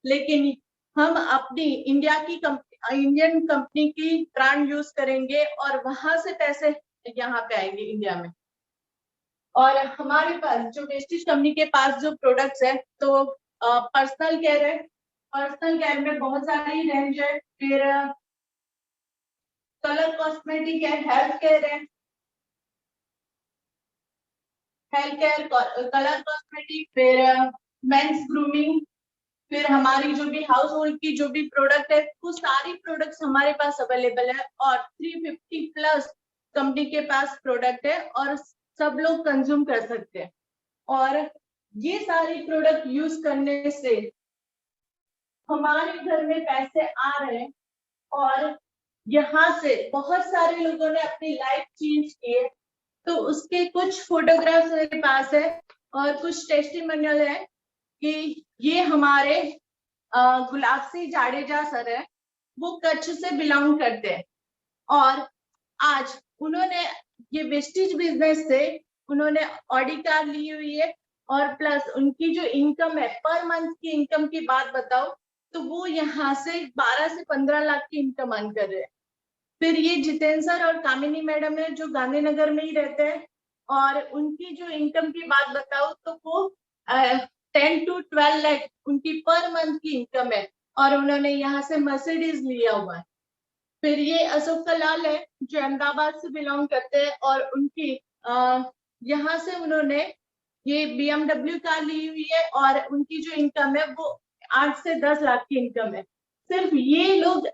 लेकिन हम अपनी इंडियन कंपनी की ब्रांड यूज करेंगे और वहां से पैसे यहाँ पे आएंगे इंडिया में। और हमारे पास जो वेस्टिज कंपनी के पास जो प्रोडक्ट्स है, तो पर्सनल केयर है, पर्सनल केयर में बहुत सारी रेंज है, फिर कलर कॉस्मेटिक है, हेल्थ केयर है, हेल्थ केयर, कलर कॉस्मेटिक, फिर मेंस ग्रूमिंग, फिर हमारी जो भी हाउस होल्ड की जो भी प्रोडक्ट है वो सारी प्रोडक्ट्स हमारे पास अवेलेबल है। और 350 प्लस कंपनी के पास प्रोडक्ट है और सब लोग कंज्यूम कर सकते हैं। और ये सारी प्रोडक्ट यूज करने से हमारे घर में पैसे आ रहे हैं, और यहाँ से बहुत सारे लोगों ने अपनी लाइफ चेंज की है। तो उसके कुछ फोटोग्राफ्स मेरे पास है और कुछ टेस्टिमोनियल है कि ये हमारे गुलाब सिंह जाडेजा सर है, वो कच्छ से बिलोंग करते हैं, और आज उन्होंने ये वेस्टेज बिजनेस से उन्होंने ऑडी कार ली हुई है, और प्लस उनकी जो इनकम है, पर मंथ की इनकम की बात बताओ तो वो यहाँ से 12 से 15 लाख की इनकम अर्न कर रहे हैं। फिर ये जितेंद्र सर और कामिनी मैडम है जो गांधीनगर में ही रहते हैं, और उनकी जो इनकम की बात बताओ तो वो 10 to 12 लाख उनकी पर मंथ की इनकम है, और उन्होंने यहाँ से मर्सिडीज लिया हुआ है। फिर ये अशोक कलाल है जो अहमदाबाद से बिलोंग करते हैं, और उनकी यहाँ से उन्होंने ये BMW कार ली हुई है, और उनकी जो इनकम है वो 8 से 10 लाख की इनकम है। सिर्फ ये लोग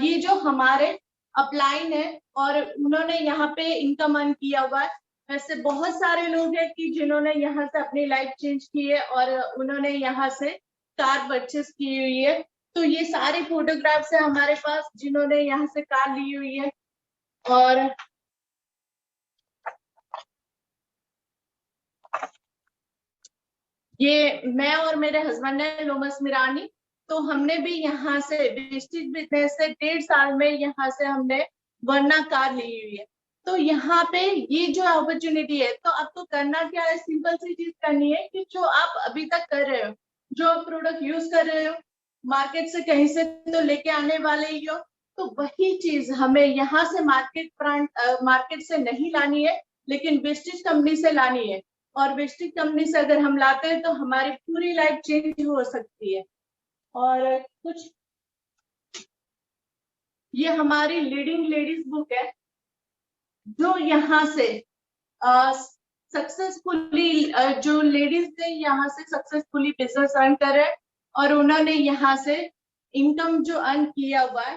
ये जो हमारे अपलाइन है और उन्होंने यहाँ पे इनकम अर्न किया हुआ है। वैसे बहुत सारे लोग हैं कि जिन्होंने यहाँ से अपनी लाइफ चेंज की है और उन्होंने यहाँ से कार परचेस की हुई है। तो ये सारे फोटोग्राफ्स है हमारे पास जिन्होंने यहाँ से कार ली हुई है। और ये मैं और मेरे हस्बैंड है लोमस मिरानी, तो हमने भी यहाँ से वेस्टेज बिजनेस से 1.5 साल में यहाँ से हमने वर्ना कार ली हुई है। तो यहाँ पे ये जो अपॉर्चुनिटी है, तो आपको करना क्या है, सिंपल सी चीज करनी है कि जो आप अभी तक कर रहे हो, जो आप प्रोडक्ट यूज कर रहे हो, मार्केट से कहीं से तो लेके आने वाले ही हो, तो वही चीज हमें यहाँ से मार्केट से नहीं लानी है, लेकिन वेस्टेज कंपनी से लानी है। और वेस्टेज कंपनी से अगर हम लाते हैं तो हमारी पूरी लाइफ चेंज हो सकती है। और कुछ ये हमारी लीडिंग लेडीज बुक है जो यहाँ से सक्सेसफुली जो लेडीज ने यहाँ से सक्सेसफुली बिजनेस अर्न करे और उन्होंने यहाँ से इनकम जो अर्न किया हुआ है,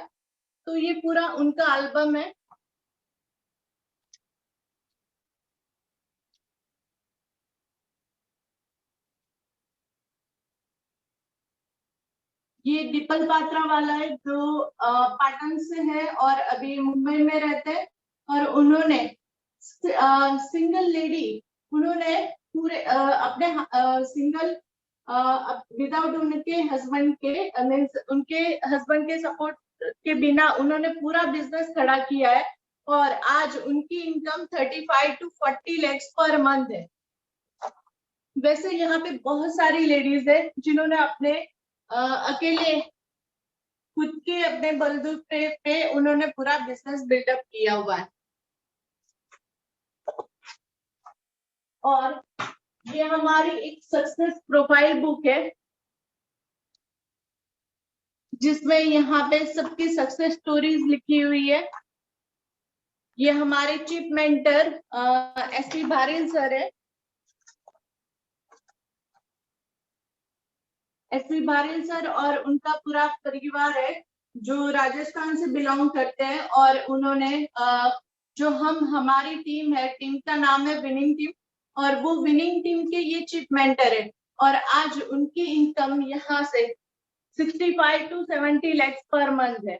तो ये पूरा उनका एल्बम है। ये दीपल पात्रा वाला है जो पाटन से है और अभी मुंबई में रहते हैं, और उन्होंने सिंगल लेडी, उन्होंने पूरे अपने सिंगल विदाउट उनके हस्बैंड के उनके हस्बैंड के सपोर्ट के बिना उन्होंने पूरा बिजनेस खड़ा किया है, और आज उनकी income 35 to 40 lakh per month है। वैसे यहाँ पे बहुत सारी लेडीज है जिन्होंने अपने अकेले खुद के अपने बलबूते पे उन्होंने पूरा बिजनेस बिल्डअप किया हुआ है। और ये हमारी एक सक्सेस प्रोफाइल बुक है जिसमें यहाँ पे सबकी सक्सेस स्टोरीज लिखी हुई है। ये हमारे चीफ मेंटर एसपी भारेल सर है। एसपी भारेल सर और उनका पूरा परिवार है जो राजस्थान से बिलोंग करते हैं, और उन्होंने जो हमारी टीम है, टीम का नाम है विनिंग टीम, और वो विनिंग टीम के ये चीफ मेंटर है, और आज उनकी इनकम यहाँ से 65 to 70 लाख पर मंथ है।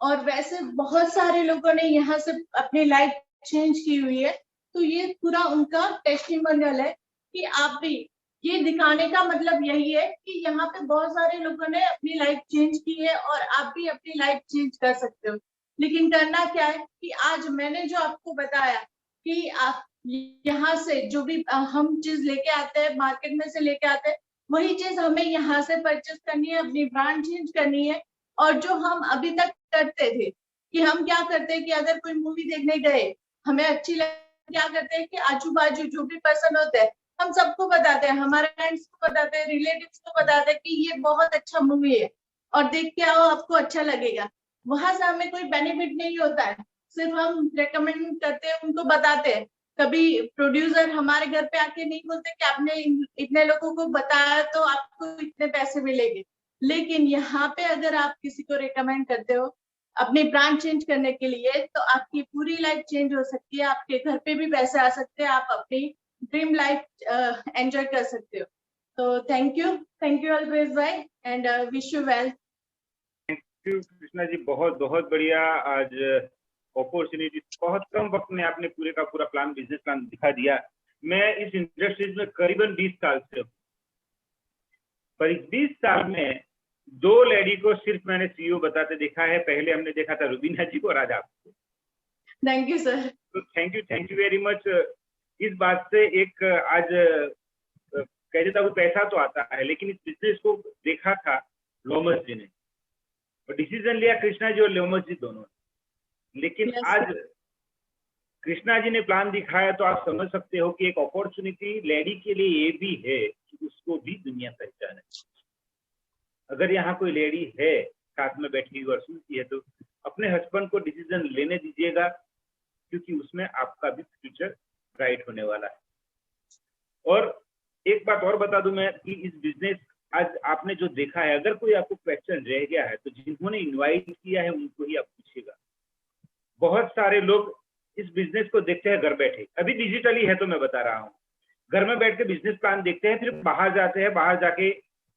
और वैसे बहुत सारे लोगों ने यहाँ से अपनी लाइफ चेंज की हुई है। तो ये पूरा उनका टेस्टिमोनियल है कि आप भी, ये दिखाने का मतलब यही है कि यहाँ पे बहुत सारे लोगों ने अपनी लाइफ चेंज की है और आप भी अपनी लाइफ चेंज कर सकते हो। लेकिन करना क्या है कि आज मैंने जो आपको बताया कि आप यहाँ से जो भी हम चीज लेके आते हैं, मार्केट में से लेके आते हैं, वही चीज हमें यहाँ से परचेस करनी है, अपनी ब्रांड चेंज करनी है। और जो हम अभी तक करते थे कि हम क्या करते हैं कि अगर कोई मूवी देखने गए, हमें अच्छी लगे, क्या करते हैं कि आजू बाजू जो भी पर्सन होते हैं हम सबको बताते हैं, हमारे फ्रेंड्स को बताते हैं, रिलेटिव्स को बताते हैं कि ये बहुत अच्छा मूवी है और देख के आओ, आपको अच्छा लगेगा। वहां से हमें कोई बेनिफिट नहीं होता है, सिर्फ हम रेकमेंड करते हैं, उनको बताते हैं। कभी प्रोड्यूसर हमारे घर पे आके नहीं बोलते कि आपने इतने लोगों को बताया तो आपको इतने पैसे मिलेंगे। लेकिन यहाँ पे अगर आप किसी को रेकमेंड करते हो अपनी ब्रांड चेंज करने के लिए, तो आपकी पूरी लाइफ चेंज हो सकती है, आपके घर पे भी पैसे आ सकते हैं, आप अपनी ड्रीम लाइफ एंजॉय कर सकते हो। तो thank you Alpesh bhai, and wish you well. Thank you Krishna ji, बहुत बहुत बढ़िया। आज अपॉर्चुनिटी, बहुत कम वक्त में आपने पूरे का पूरा प्लान, बिजनेस प्लान दिखा दिया। मैं इस इंडस्ट्रीज में करीबन 20 साल से हूँ, पर इस 20 साल में दो लेडी को सिर्फ मैंने सीईओ बताते देखा है। पहले हमने देखा था रुबीना जी को और आज आपको। Thank you sir. तो थैंक यू वेरी मच। इस बात से एक आज कह देता हूँ पैसा तो आता है, लेकिन इस बिजनेस को देखा था लोमस जी ने और डिसीजन लिया कृष्णा जी और लोमस जी दोनों। लेकिन Yes, आज कृष्णा जी ने प्लान दिखाया तो आप समझ सकते हो कि एक अपॉर्चुनिटी लेडी के लिए ये भी है कि उसको भी दुनिया पहचाने। अगर यहाँ कोई लेडी है साथ में बैठी हुई और सुनती है तो अपने हस्बैंड को डिसीजन लेने दीजिएगा, क्योंकि उसमें आपका भी फ्यूचर ब्राइट होने वाला है। और एक बात और बता दूं मैं कि इस बिजनेस आज आपने जो देखा है, अगर कोई आपको क्वेश्चन रह गया है तो जिन्होंने इनवाइट किया है उनको ही आप पूछिएगा। बहुत सारे लोग इस बिजनेस को देखते हैं घर बैठे, अभी डिजिटली है तो मैं बता रहा हूँ, घर में बैठ के बिजनेस प्लान देखते हैं, फिर बाहर जाते हैं, बाहर जाके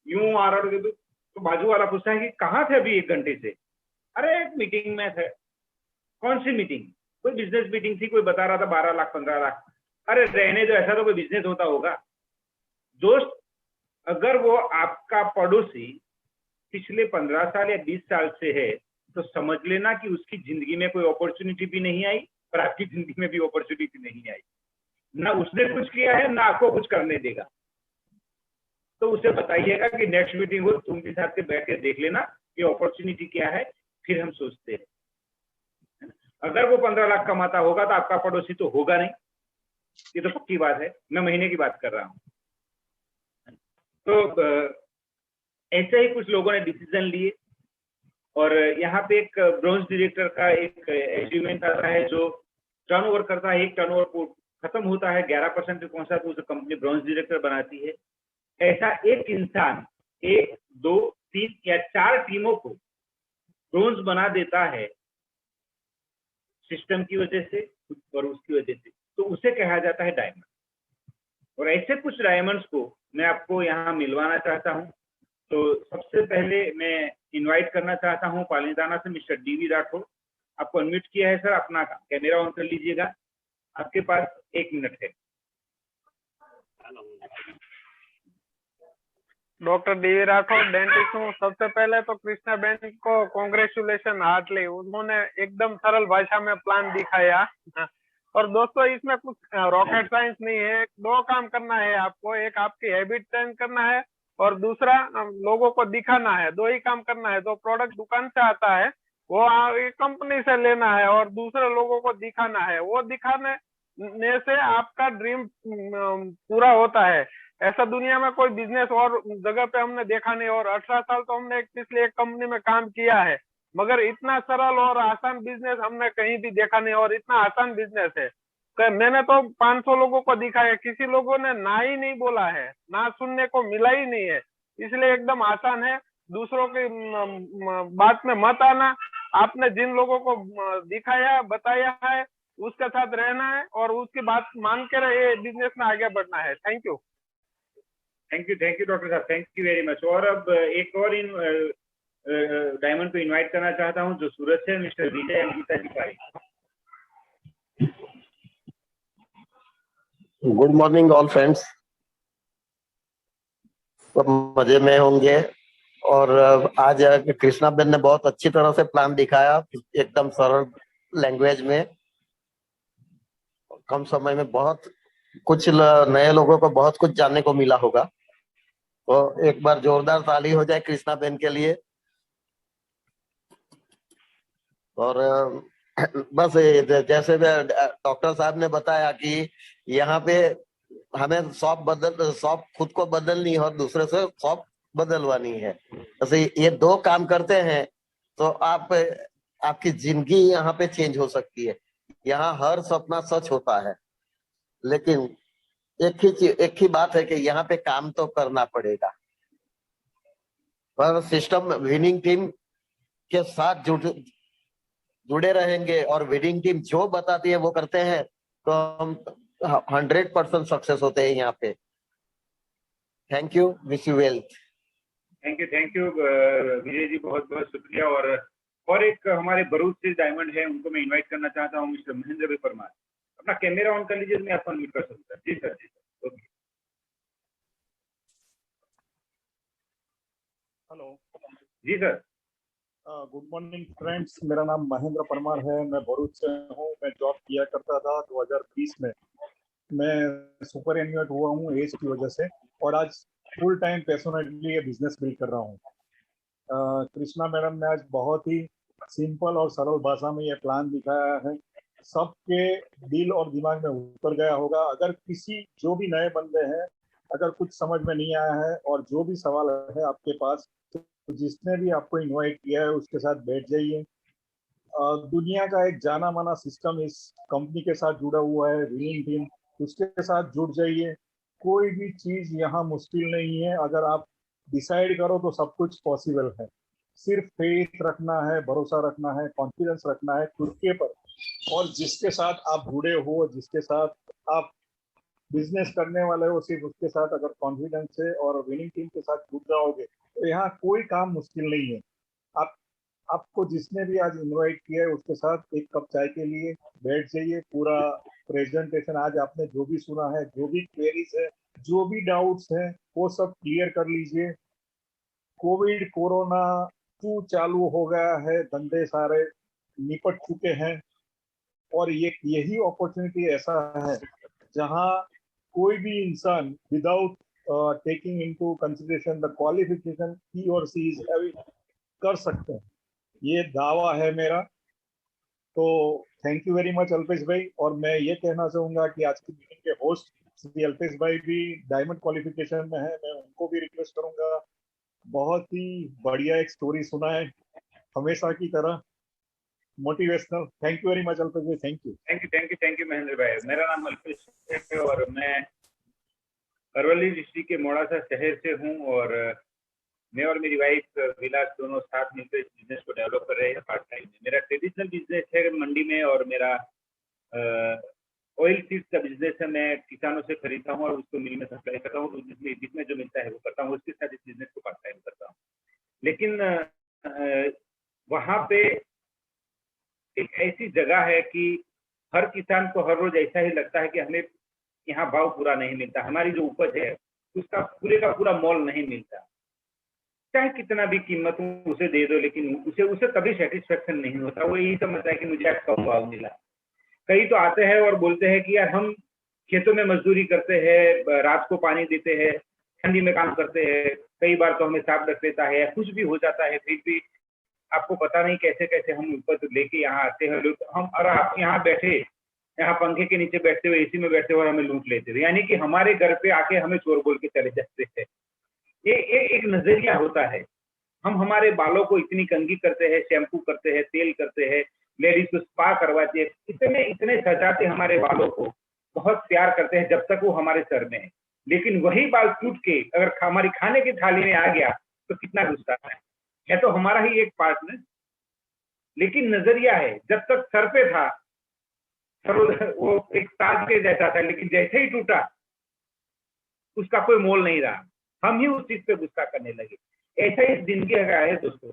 यूं आ रहा तो बाजू वाला पूछता है कि कहाँ थे अभी 1 घंटे से? अरे एक मीटिंग में थे। कौन सी मीटिंग? कोई बिजनेस मीटिंग थी, कोई बता रहा था 12 लाख 15 लाख। अरे रहने दो, ऐसा तो कोई बिजनेस होता होगा? दोस्त, अगर वो आपका पड़ोसी पिछले 15 साल या 20 साल से है तो समझ लेना कि उसकी जिंदगी में कोई अपॉर्चुनिटी भी नहीं आई और आपकी जिंदगी में भी अपॉर्चुनिटी नहीं आई। ना उसने कुछ किया है ना आपको कुछ करने देगा। तो उसे बताइएगा कि नेक्स्ट मीटिंग हो तुम के साथ के बैठ के देख लेना कि अपॉर्चुनिटी क्या है, फिर हम सोचते हैं। अगर वो 15 लाख कमाता होगा तो आपका पड़ोसी तो होगा नहीं, ये तो पक्की बात है। मैं महीने की बात कर रहा हूँ। तो ऐसे ही कुछ लोगों ने डिसीजन लिए और यहाँ पे एक ब्रॉन्ज डायरेक्टर का एक अचीवमेंट आता है जो टर्नओवर करता है। एक टर्नओवर खत्म होता है 11% पे पहुंचा तो उसे कंपनी ब्रॉन्ज डायरेक्टर बनाती है। ऐसा एक इंसान 1, 2, 3 या 4 टीमों को ब्रॉन्ज बना देता है सिस्टम की वजह से और उसकी वजह से, तो उसे कहा जाता है डायमंड। और ऐसे कुछ डायमंड्स को मैं आपको यहाँ मिलवाना चाहता हूँ। तो सबसे पहले मैं इनवाइट करना चाहता हूँ पालिताना से मिस्टर डीवी राठौर। आपको अनम्यूट किया है सर, अपना कैमरा ऑन कर लीजिएगा, आपके पास 1 मिनट है। डॉक्टर डीवी राठौर डेंटिस्ट हूँ। सबसे पहले तो कृष्णा बहन को कॉन्ग्रेचुलेशन हार्टली, उन्होंने एकदम सरल भाषा में प्लान दिखाया। और दोस्तों इसमें कुछ रॉकेट साइंस नहीं है, 2 काम करना है आपको, एक आपकी हैबिट चेंज करना है और दूसरा लोगों को दिखाना है। 2 ही काम करना है। जो प्रोडक्ट दुकान से आता है वो कंपनी से लेना है और दूसरे लोगों को दिखाना है। वो दिखाने से आपका ड्रीम पूरा होता है। ऐसा दुनिया में कोई बिजनेस और जगह पे हमने देखा नहीं। और 18 साल तो हमने पिछले एक कंपनी में काम किया है, मगर इतना सरल और आसान बिजनेस हमने कहीं भी देखा नहीं। और इतना आसान बिजनेस है तो मैंने तो 500 लोगों को दिखाया, किसी लोगों ने ना ही नहीं बोला है, ना सुनने को मिला ही नहीं है। इसलिए एकदम आसान है। दूसरों की बात में मत आना। आपने जिन लोगों को दिखाया बताया है उसके साथ रहना है और उसकी बात मान कर ये बिजनेस में आगे बढ़ना है। थैंक यू डॉक्टर साहब, थैंक यू वेरी मच। और अब एक और डायमंड को इनवाइट करना चाहता हूं जो सूरत से, mister Vijay Ankita Tiwari. Good morning all friends, सब मजे में होंगे। और आज कृष्णा बेन ने बहुत अच्छी तरह से प्लान दिखाया, एकदम सरल लैंग्वेज में, कम समय में बहुत कुछ नए लोगों को बहुत कुछ जानने को मिला होगा। तो एक बार जोरदार ताली हो जाए कृष्णा बेन के लिए। और बस जैसे डॉक्टर साहब ने बताया कि यहाँ पे हमें शॉप खुद को बदलनी है और दूसरे से शॉप बदलवानी है। जैसे ये 2 काम करते हैं तो आपकी जिंदगी यहाँ पे चेंज हो सकती है। यहाँ हर सपना सच होता है, लेकिन एक ही बात है कि यहाँ पे काम तो करना पड़ेगा। पर सिस्टम विनिंग टीम के साथ जुड़े रहेंगे और विनिंग टीम जो बताती है वो करते हैं तो हम 100% सक्सेस होते हैं यहाँ पे। Thank you, wish you well. Thank you Vijay ji, बहुत बहुत शुक्रिया। और एक हमारे भरूच से डायमंड है, उनको मैं इनवाइट करना चाहता हूँ, मिस्टर महेंद्र भाई परमार। अपना कैमरा ऑन कर लीजिए, मैं आपको अनम्यूट कर सकता हूँ। जी सर, ओके। हेलो। जी सर। गुड मॉर्निंग फ्रेंड्स, मेरा नाम महेंद्र परमार है। मैं भरूच से हूँ। मैं जॉब किया करता था 2020 में। मैं सुपरएन्युएट हुआ हूँ एज की वजह से, और आज फुल टाइम पैशनेटली ये बिजनेस बिल्ड कर रहा हूँ। कृष्णा मैडम ने आज बहुत ही सिंपल और सरल भाषा में ये प्लान दिखाया है। सबके दिल और दिमाग में उतर गया होगा। अगर किसी जो भी नए बंदे हैं, अगर कुछ समझ में नहीं आया है और जो भी सवाल है आपके पास, तो जिसने भी आपको इनवाइट किया है उसके साथ बैठ जाइए। दुनिया का एक जाना माना सिस्टम इस कंपनी के साथ जुड़ा हुआ है, विनिंग टीम, उसके साथ जुड़ जाइए। कोई भी चीज यहाँ मुश्किल नहीं है। अगर आप डिसाइड करो तो सब कुछ पॉसिबल है। सिर्फ फेथ रखना है, भरोसा रखना है, कॉन्फिडेंस रखना है खुद के पर, और जिसके साथ आप जुड़े हो, जिसके साथ आप बिजनेस करने वाले हो, सिर्फ उसके साथ अगर कॉन्फिडेंस से और विनिंग टीम के साथ जुड़ जाओगे तो यहाँ कोई काम मुश्किल नहीं है। आप आपको जिसने भी आज इनवाइट किया है उसके साथ एक कप चाय के लिए बैठ जाइए। पूरा प्रेजेंटेशन आज आपने जो भी सुना है, जो भी क्वेरीज है, जो भी डाउट्स हैं, वो सब क्लियर कर लीजिए। कोविड कोरोना 2 चालू हो गया है, धंधे सारे निपट चुके हैं, और ये यही अपॉर्चुनिटी ऐसा है जहां कोई भी इंसान without taking into consideration the qualification ही और सी इज कर सकते हैं। ये दावा है मेरा। तो thank you very much Alpesh भाई। और मैं ये कहना चाहूंगा कि आज की मीटिंग के होस्ट श्री अल्पेश भाई भी डायमंड क्वालिफिकेशन में है, मैं उनको भी रिक्वेस्ट करूंगा। बहुत ही बढ़िया एक स्टोरी सुना है, हमेशा की तरह motivational. Thank you very much Alpesh bhai. Thank you. Thank you Mahendra bhai. मेरा नाम अल्पेश है और मैं अरवली डिस्ट्रिक्ट के मोड़ासा शहर से हूँ, और मैं और मेरी वाइफ विलास दोनों साथ मिलकर इस बिजनेस को डेवलप कर रहे हैं पार्ट टाइम में। मेरा ट्रेडिशनल बिजनेस है मंडी में, और मेरा ऑयल सीड्स का बिजनेस है। मैं किसानों से खरीदता हूँ और उसको मिल में सप्लाई करता हूँ, जिसमें जो मिलता है वो करता हूँ। उसके साथ इस बिजनेस को पार्ट टाइम करता हूँ। लेकिन वहाँ पे एक ऐसी जगह है कि हर किसान को हर रोज ऐसा ही लगता है कि हमें यहाँ भाव पूरा नहीं मिलता, हमारी जो उपज है उसका पूरे का पूरा मोल नहीं मिलता। चाहे कितना भी कीमत उसे दे दो, लेकिन उसे कभी सेटिस्फेक्शन नहीं होता। वो यही समझता है कि मुझे आज कम भाव मिला। कई तो आते हैं और बोलते हैं कि यार हम खेतों में मजदूरी करते हैं, रात को पानी देते हैं, ठंडी में काम करते हैं, कई बार तो हमें सांप रख लेता है, कुछ भी हो जाता है, फिर भी आपको पता नहीं कैसे कैसे हम उपज लेके यहाँ आते हैं लोग। हम और आप यहाँ बैठे, यहाँ पंखे के नीचे बैठते हुए, एसी में बैठते हुए हमें लूट लेते थे, यानी कि हमारे घर पे आके हमें चोर बोल के चले जाते हैं। ये एक नजरिया होता है। हम हमारे बालों को इतनी कंघी करते हैं, शैम्पू करते हैं, तेल करते हैं, लेडीज को स्पा करवाते हैं, इतने सजाते हमारे बालों को, बहुत प्यार करते हैं जब तक वो हमारे सर में है। लेकिन वही बाल टूट के अगर हमारी खाने की थाली में आ गया तो कितना गुस्सा है तो हमारा ही एक पार्ट में। लेकिन नजरिया है, जब तक सर पे था वो एक ताज के जैसा था, लेकिन जैसे ही टूटा उसका कोई मोल नहीं रहा। हम ही उस चीज पे गुस्सा करने लगे। ऐसा ही जिंदगी है दोस्तों।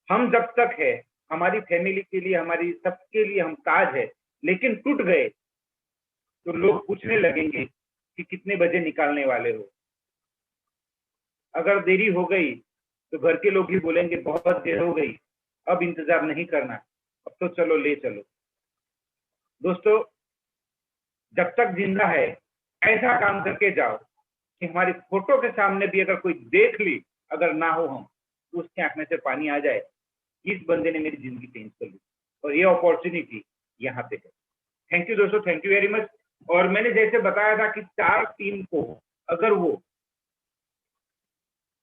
हम जब तक है, हमारी फैमिली के लिए, हमारी सबके लिए हम ताज है, लेकिन टूट गए तो लोग पूछने लगेंगे कि कितने बजे निकालने वाले हो। अगर देरी हो गई तो घर के लोग ही बोलेंगे बहुत देर हो गई, अब इंतजार नहीं करना, अब तो चलो ले चलो। दोस्तों, जब तक जिंदा है ऐसा काम करके जाओ कि हमारी फोटो के सामने भी अगर कोई देख ली, अगर ना हो हम, तो उसके आंख में से पानी आ जाए, इस बंदे ने मेरी जिंदगी चेंज कर ली। और ये अपॉर्चुनिटी यहाँ पे है। थैंक यू दोस्तों, थैंक यू वेरी मच। और मैंने जैसे बताया था कि 4 टीम को अगर वो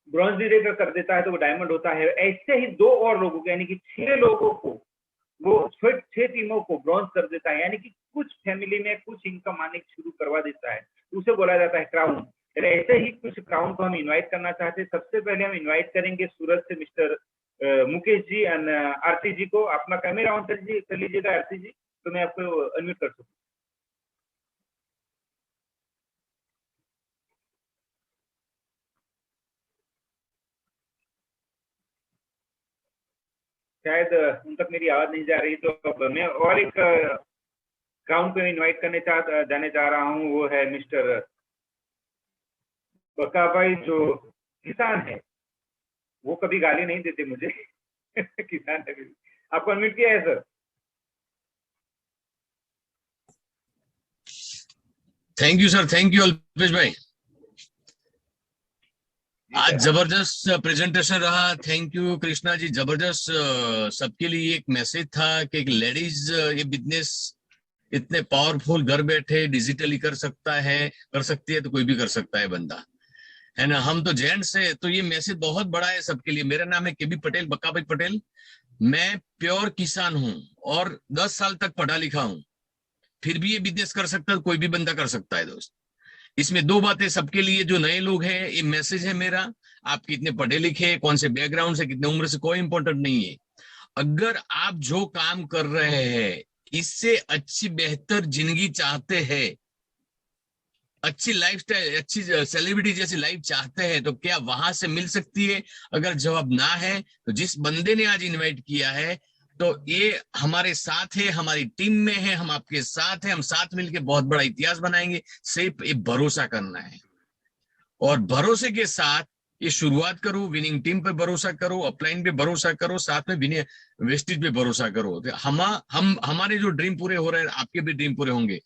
ब्रॉन्ज डिरेक्टर कर देता है तो वो डायमंड होता है। ऐसे ही 2 और लोगों को, यानी कि 6 लोगों को, वो 6 टीमों को ब्रॉन्ज कर देता है, यानी कि कुछ फैमिली में कुछ इनकम आने शुरू करवा देता है, उसे बोला जाता है क्राउन। ऐसे ही कुछ क्राउन को हम इनवाइट करना चाहते हैं। सबसे पहले हम इनवाइट करेंगे सूरत से मिस्टर मुकेश जी एंड आरती जी को। अपना कैमरा ऑन कर लीजिएगा आरती जी, तो मैं आपको अनम्यूट कर सकूँ। शायद उन तक मेरी आवाज नहीं जा रही, तो मैं और एक क्राउन को इनवाइट जाने जा रहा हूँ। वो है मिस्टर बका भाई, जो किसान है। वो कभी गाली नहीं देते मुझे। किसान है। आपको अनम्यूट किया है sir? Thank you sir, thank you Alpesh भाई। आज जबरदस्त प्रेजेंटेशन रहा, थैंक यू कृष्णा जी, जबरदस्त। सबके लिए एक मैसेज था कि एक लेडीज ये बिजनेस इतने पावरफुल, घर बैठे डिजिटली कर सकती है, तो कोई भी कर सकता है बंदा, है ना। हम तो जेंट्स है, तो ये मैसेज बहुत बड़ा है सबके लिए। मेरा नाम है केबी पटेल, बक्का भाई पटेल। मैं प्योर किसान हूं और 10 साल तक पढ़ा लिखा हूं, फिर भी ये बिजनेस कर सकता है, कोई भी बंदा कर सकता है दोस्त। इसमें दो बातें सबके लिए, जो नए लोग हैं, ये मैसेज है मेरा। आप कितने पढ़े लिखे, कौन से बैकग्राउंड से, कितने उम्र से, कोई इंपॉर्टेंट नहीं है। अगर आप जो काम कर रहे हैं इससे अच्छी बेहतर जिंदगी चाहते हैं, अच्छी लाइफस्टाइल, अच्छी सेलिब्रिटी जैसी लाइफ चाहते हैं, तो क्या वहां से मिल सकती है? अगर जवाब ना है तो जिस बंदे ने आज इनवाइट किया है, तो ये हमारे साथ है, हमारी टीम में है, हम आपके साथ हैं, हम साथ मिलकर बहुत बड़ा इतिहास बनाएंगे। सिर्फ ये भरोसा करना है, और भरोसे के साथ ये शुरुआत करो। विनिंग टीम पे भरोसा करो, अपलाइन पे भरोसा करो, साथ में विनिंग वेस्टेज पे भरोसा करो। हमारे जो ड्रीम पूरे हो रहे हैं, आपके भी ड्रीम पूरे होंगे।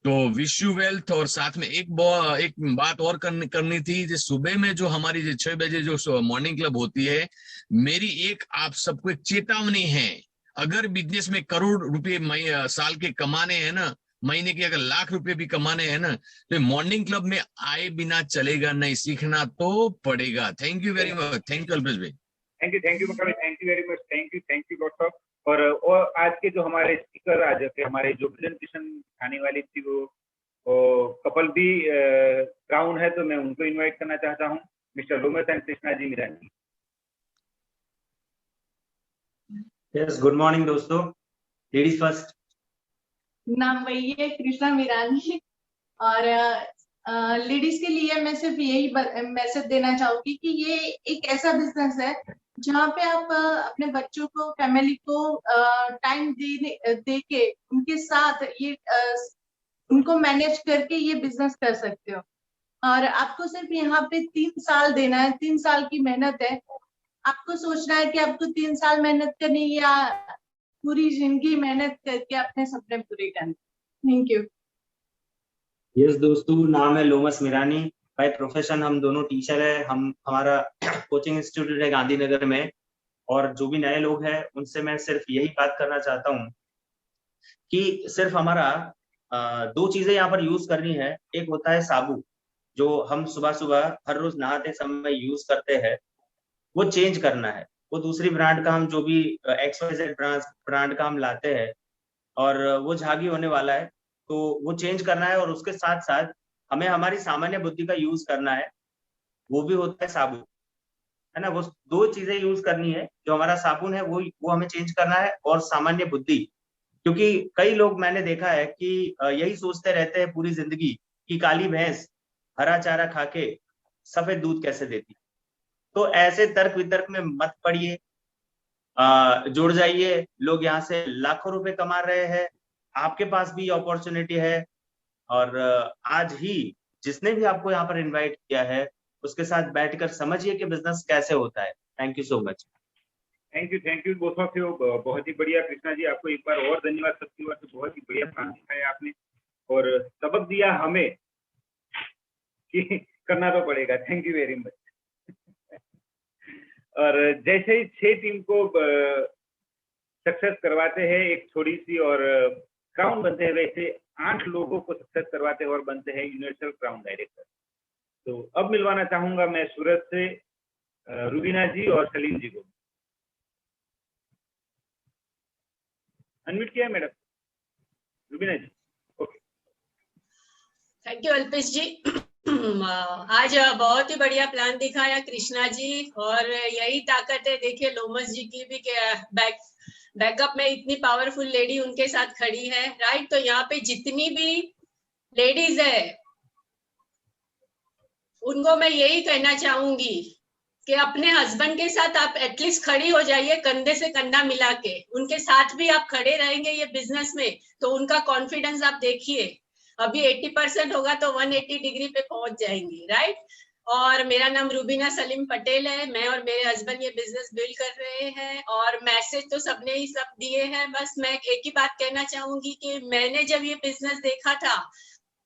तो विश यू वेल्थ। और साथ में एक बात और करनी थी, जो सुबह में जो हमारी 6 बजे जो मॉर्निंग क्लब होती है, मेरी एक आप सबको एक चेतावनी है। अगर बिजनेस में करोड़ रुपए साल के कमाने हैं ना, महीने के अगर लाख रुपए भी कमाने हैं ना, तो मॉर्निंग क्लब में आए बिना चलेगा नहीं, सीखना तो पड़ेगा। Thank you very much. Thank you Alpesh bhai. Thank you thank you very much. Thank you lots of. और आज के जो हमारे स्पीकर, आज के हमारे जो प्रेजेंटेशन आने वाली थी, वो कपल भी क्राउन है, तो मैं उनको इनवाइट करना चाहता हूँ, mister Lomas and Krishna ji Mirani. Yes, good morning दोस्तों। Ladies first. नाम वही है, कृष्णा मीरानी। और लेडीज के लिए मैं सिर्फ यही मैसेज देना चाहूंगी कि ये एक ऐसा बिजनेस है जहाँ पे आप अपने बच्चों को, फैमिली को टाइम दे के उनके साथ ये उनको मैनेज करके ये बिजनेस कर सकते हो। और आपको सिर्फ यहाँ पे 3 साल देना है, 3 साल की मेहनत है। आपको सोचना है कि आपको 3 साल मेहनत करनी या पूरी जिंदगी मेहनत करके अपने सपने पूरे करने। Thank you. यस दोस्तों, नाम है लोमस मीरानी। बाय प्रोफेशन हम दोनों टीचर है। हमारा कोचिंग इंस्टीट्यूट है गांधीनगर में। और जो भी नए लोग हैं उनसे मैं सिर्फ यही बात करना चाहता हूँ कि सिर्फ हमारा 2 चीजें यहाँ पर यूज करनी है। एक होता है साबुन, जो हम सुबह सुबह हर रोज नहाते समय यूज करते हैं, वो चेंज करना है। वो दूसरी ब्रांड का हम जो भी XYZ ब्रांड का हम लाते हैं और वो झागी होने वाला है, तो वो चेंज करना है। और उसके साथ साथ हमें हमारी सामान्य बुद्धि का यूज करना है, वो भी होता है साबुन, है ना। वो 2 चीजें यूज करनी है। जो हमारा साबुन है वो हमें चेंज करना है, और सामान्य बुद्धि, क्योंकि कई लोग मैंने देखा है कि यही सोचते रहते हैं पूरी जिंदगी कि काली भैंस हरा चारा खा के सफेद दूध कैसे देती। तो ऐसे तर्क वितर्क में मत पड़िए, जुड़ जाइए। लोग यहाँ से लाखों रुपए कमा रहे हैं, आपके पास भी अपॉर्चुनिटी है। और आज ही जिसने भी आपको यहाँ पर इनवाइट किया है, उसके साथ बैठकर समझिए कि बिजनेस कैसे होता है। Thank you so much. Thank you both of you. बहुत ही बढ़िया कृष्णा जी, आपको एक बार और धन्यवाद सबकी ओर से। बहुत ही बढ़िया काम दिखाया आपने और सबक दिया हमें कि करना तो पड़ेगा। Thank you very much. और जैसे ही 6 टीम को सक्सेस करवाते हैं एक थोड़ी सी और क्राउन बनते हैं, वैसे 8 लोगों को सक्सेस करवाते हैं और बनते हैं यूनिवर्सल क्राउन डायरेक्टर। तो अब मिलवाना चाहूंगा मैं सूरत से रुबीना जी और सलीम जी को। अनम्यूट किया है madam Rubina ji? Okay, thank you Alpesh ji. आज बहुत ही बढ़िया प्लान दिखाया कृष्णा जी, और यही ताकत है देखिए लोमस जी की भी, बैकअप में इतनी पावरफुल लेडी उनके साथ खड़ी है, राइट। तो यहाँ पे जितनी भी लेडीज है उनको मैं यही कहना चाहूंगी कि अपने हस्बैंड के साथ आप एटलीस्ट खड़ी हो जाइए, कंधे से कंधा मिला के। उनके साथ भी आप खड़े रहेंगे ये बिजनेस में, तो उनका कॉन्फिडेंस आप देखिए। अभी 80% होगा तो 180 डिग्री पे पहुंच जाएंगी, राइट। और मेरा नाम रूबीना सलीम पटेल है। मैं और मेरे हस्बैंड ये बिजनेस बिल्ड कर रहे हैं और मैसेज तो सबने ही सब दिए हैं। बस मैं एक ही बात कहना चाहूंगी कि मैंने जब ये बिजनेस देखा था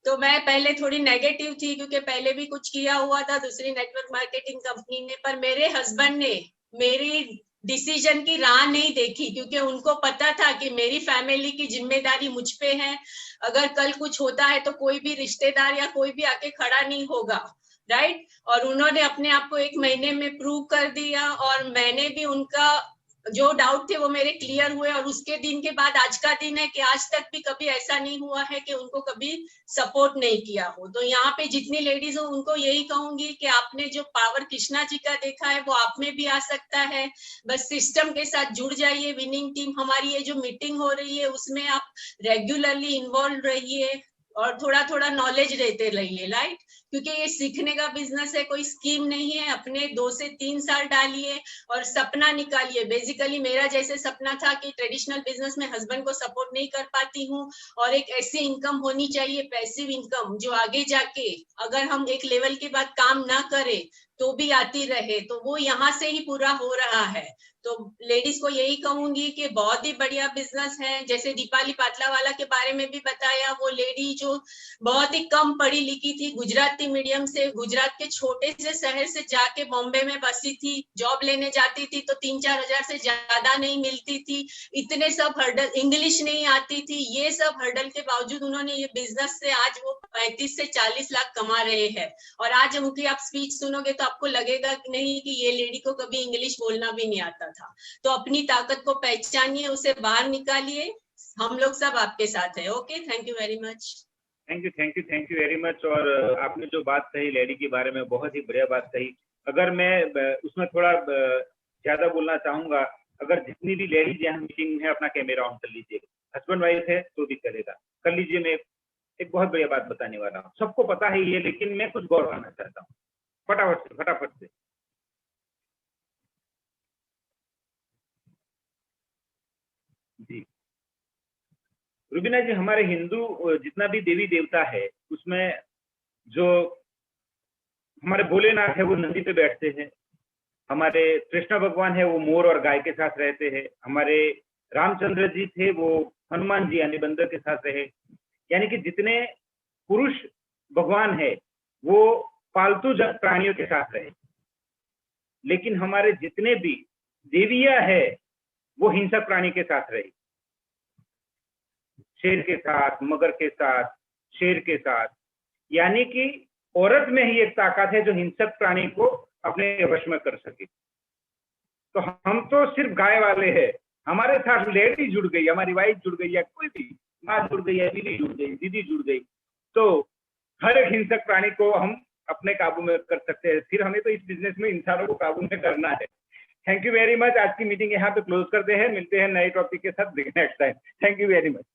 तो मैं पहले थोड़ी नेगेटिव थी, क्योंकि पहले भी कुछ किया हुआ था दूसरी नेटवर्क मार्केटिंग कंपनी ने, पर मेरे हस्बैंड ने मेरी डिसीजन की राह नहीं देखी, क्योंकि उनको पता था कि मेरी फैमिली की जिम्मेदारी मुझ पे है। अगर कल कुछ होता है तो कोई भी रिश्तेदार या कोई भी आके खड़ा नहीं होगा, राइट। और उन्होंने अपने आप को 1 महीने में प्रूव कर दिया और मैंने भी उनका जो डाउट थे वो मेरे क्लियर हुए। और उसके दिन के बाद आज का दिन है कि आज तक भी कभी ऐसा नहीं हुआ है कि उनको कभी सपोर्ट नहीं किया हो। तो यहाँ पे जितनी लेडीज हो उनको यही कहूंगी कि आपने जो पावर कृष्णा जी का देखा है वो आप में भी आ सकता है। बस सिस्टम के साथ जुड़ जाइए। विनिंग टीम हमारी ये जो मीटिंग हो रही है उसमें आप रेगुलरली इन्वॉल्व रहिए और थोड़ा थोड़ा नॉलेज देते रहिए, राइट। क्योंकि ये सीखने का बिजनेस है, कोई स्कीम नहीं है। अपने 2 से 3 साल डालिए और सपना निकालिए। बेसिकली मेरा जैसे सपना था कि ट्रेडिशनल बिजनेस में हस्बैंड को सपोर्ट नहीं कर पाती हूँ और एक ऐसी इनकम होनी चाहिए, पैसिव इनकम, जो आगे जाके अगर हम एक लेवल के बाद काम ना करें तो भी आती रहे। तो वो यहाँ से ही पूरा हो रहा है। तो लेडीज को यही कहूंगी कि बहुत ही बढ़िया बिजनेस है। जैसे दीपाली पातलावाला के बारे में भी बताया, वो लेडी जो बहुत ही कम पढ़ी लिखी थी, गुजराती मीडियम से गुजरात के छोटे से शहर से जाके बॉम्बे में बसी थी, जॉब लेने जाती थी तो 3-4 हजार से ज्यादा नहीं मिलती थी। इतने सब हर्डल, इंग्लिश नहीं आती थी, ये सब हर्डल के बावजूद उन्होंने ये बिजनेस से आज वो 35 से 40 लाख कमा रहे हैं। और आज उनकी आप स्पीच सुनोगे तो आपको लगेगा कि नहीं कि ये लेडी को कभी इंग्लिश बोलना भी नहीं आता था। तो अपनी ताकत को पहचानिए, उसे बाहर निकालिए। हम लोग सब आपके साथ है। Okay, thank you very much. Thank you very much. और आपने जो बात कही लेडी के बारे में, बहुत ही बढ़िया बात कही। अगर मैं उसमें थोड़ा ज्यादा बोलना चाहूंगा, अगर जितनी भी लेडीज यहाँ मीटिंग है अपना कैमरा ऑन कर लीजिए। हस्बैंड वाइफ है तो भी करेगा, कर लीजिए। मैं एक बहुत बढ़िया बात बताने वाला हूँ, सबको पता है ये, लेकिन मैं कुछ गौर करना चाहता हूँ। फटाफट से जी रुबीना जी, हमारे हिंदू जितना भी देवी देवता है उसमें जो हमारे भोलेनाथ है वो नंदी पे बैठते हैं, हमारे कृष्ण भगवान है वो मोर और गाय के साथ रहते हैं, हमारे रामचंद्र जी थे वो हनुमान जी यानी बंदर के साथ रहे। यानी कि जितने पुरुष भगवान है वो पालतू प्राणियों के साथ रहे। लेकिन हमारे जितने भी देवियां है वो हिंसक प्राणी के साथ रही, शेर के साथ, मगर के साथ, शेर के साथ। यानी कि औरत में ही एक ताकत है जो हिंसक प्राणी को अपने वश में कर सके। तो हम तो सिर्फ गाय वाले हैं, हमारे साथ लेडी जुड़ गई, हमारी वाइफ जुड़ गई, या कोई भी माँ जुड़ गई, या बीवी जुड़ गई, दीदी जुड़ गई, तो हर एक हिंसक प्राणी को हम अपने काबू में कर सकते हैं। फिर हमें तो इस बिजनेस में इंसानों को काबू में करना है। Thank you very much. आज की मीटिंग यहाँ पे क्लोज करते हैं, मिलते हैं नए टॉपिक के साथ next time. Thank you very much.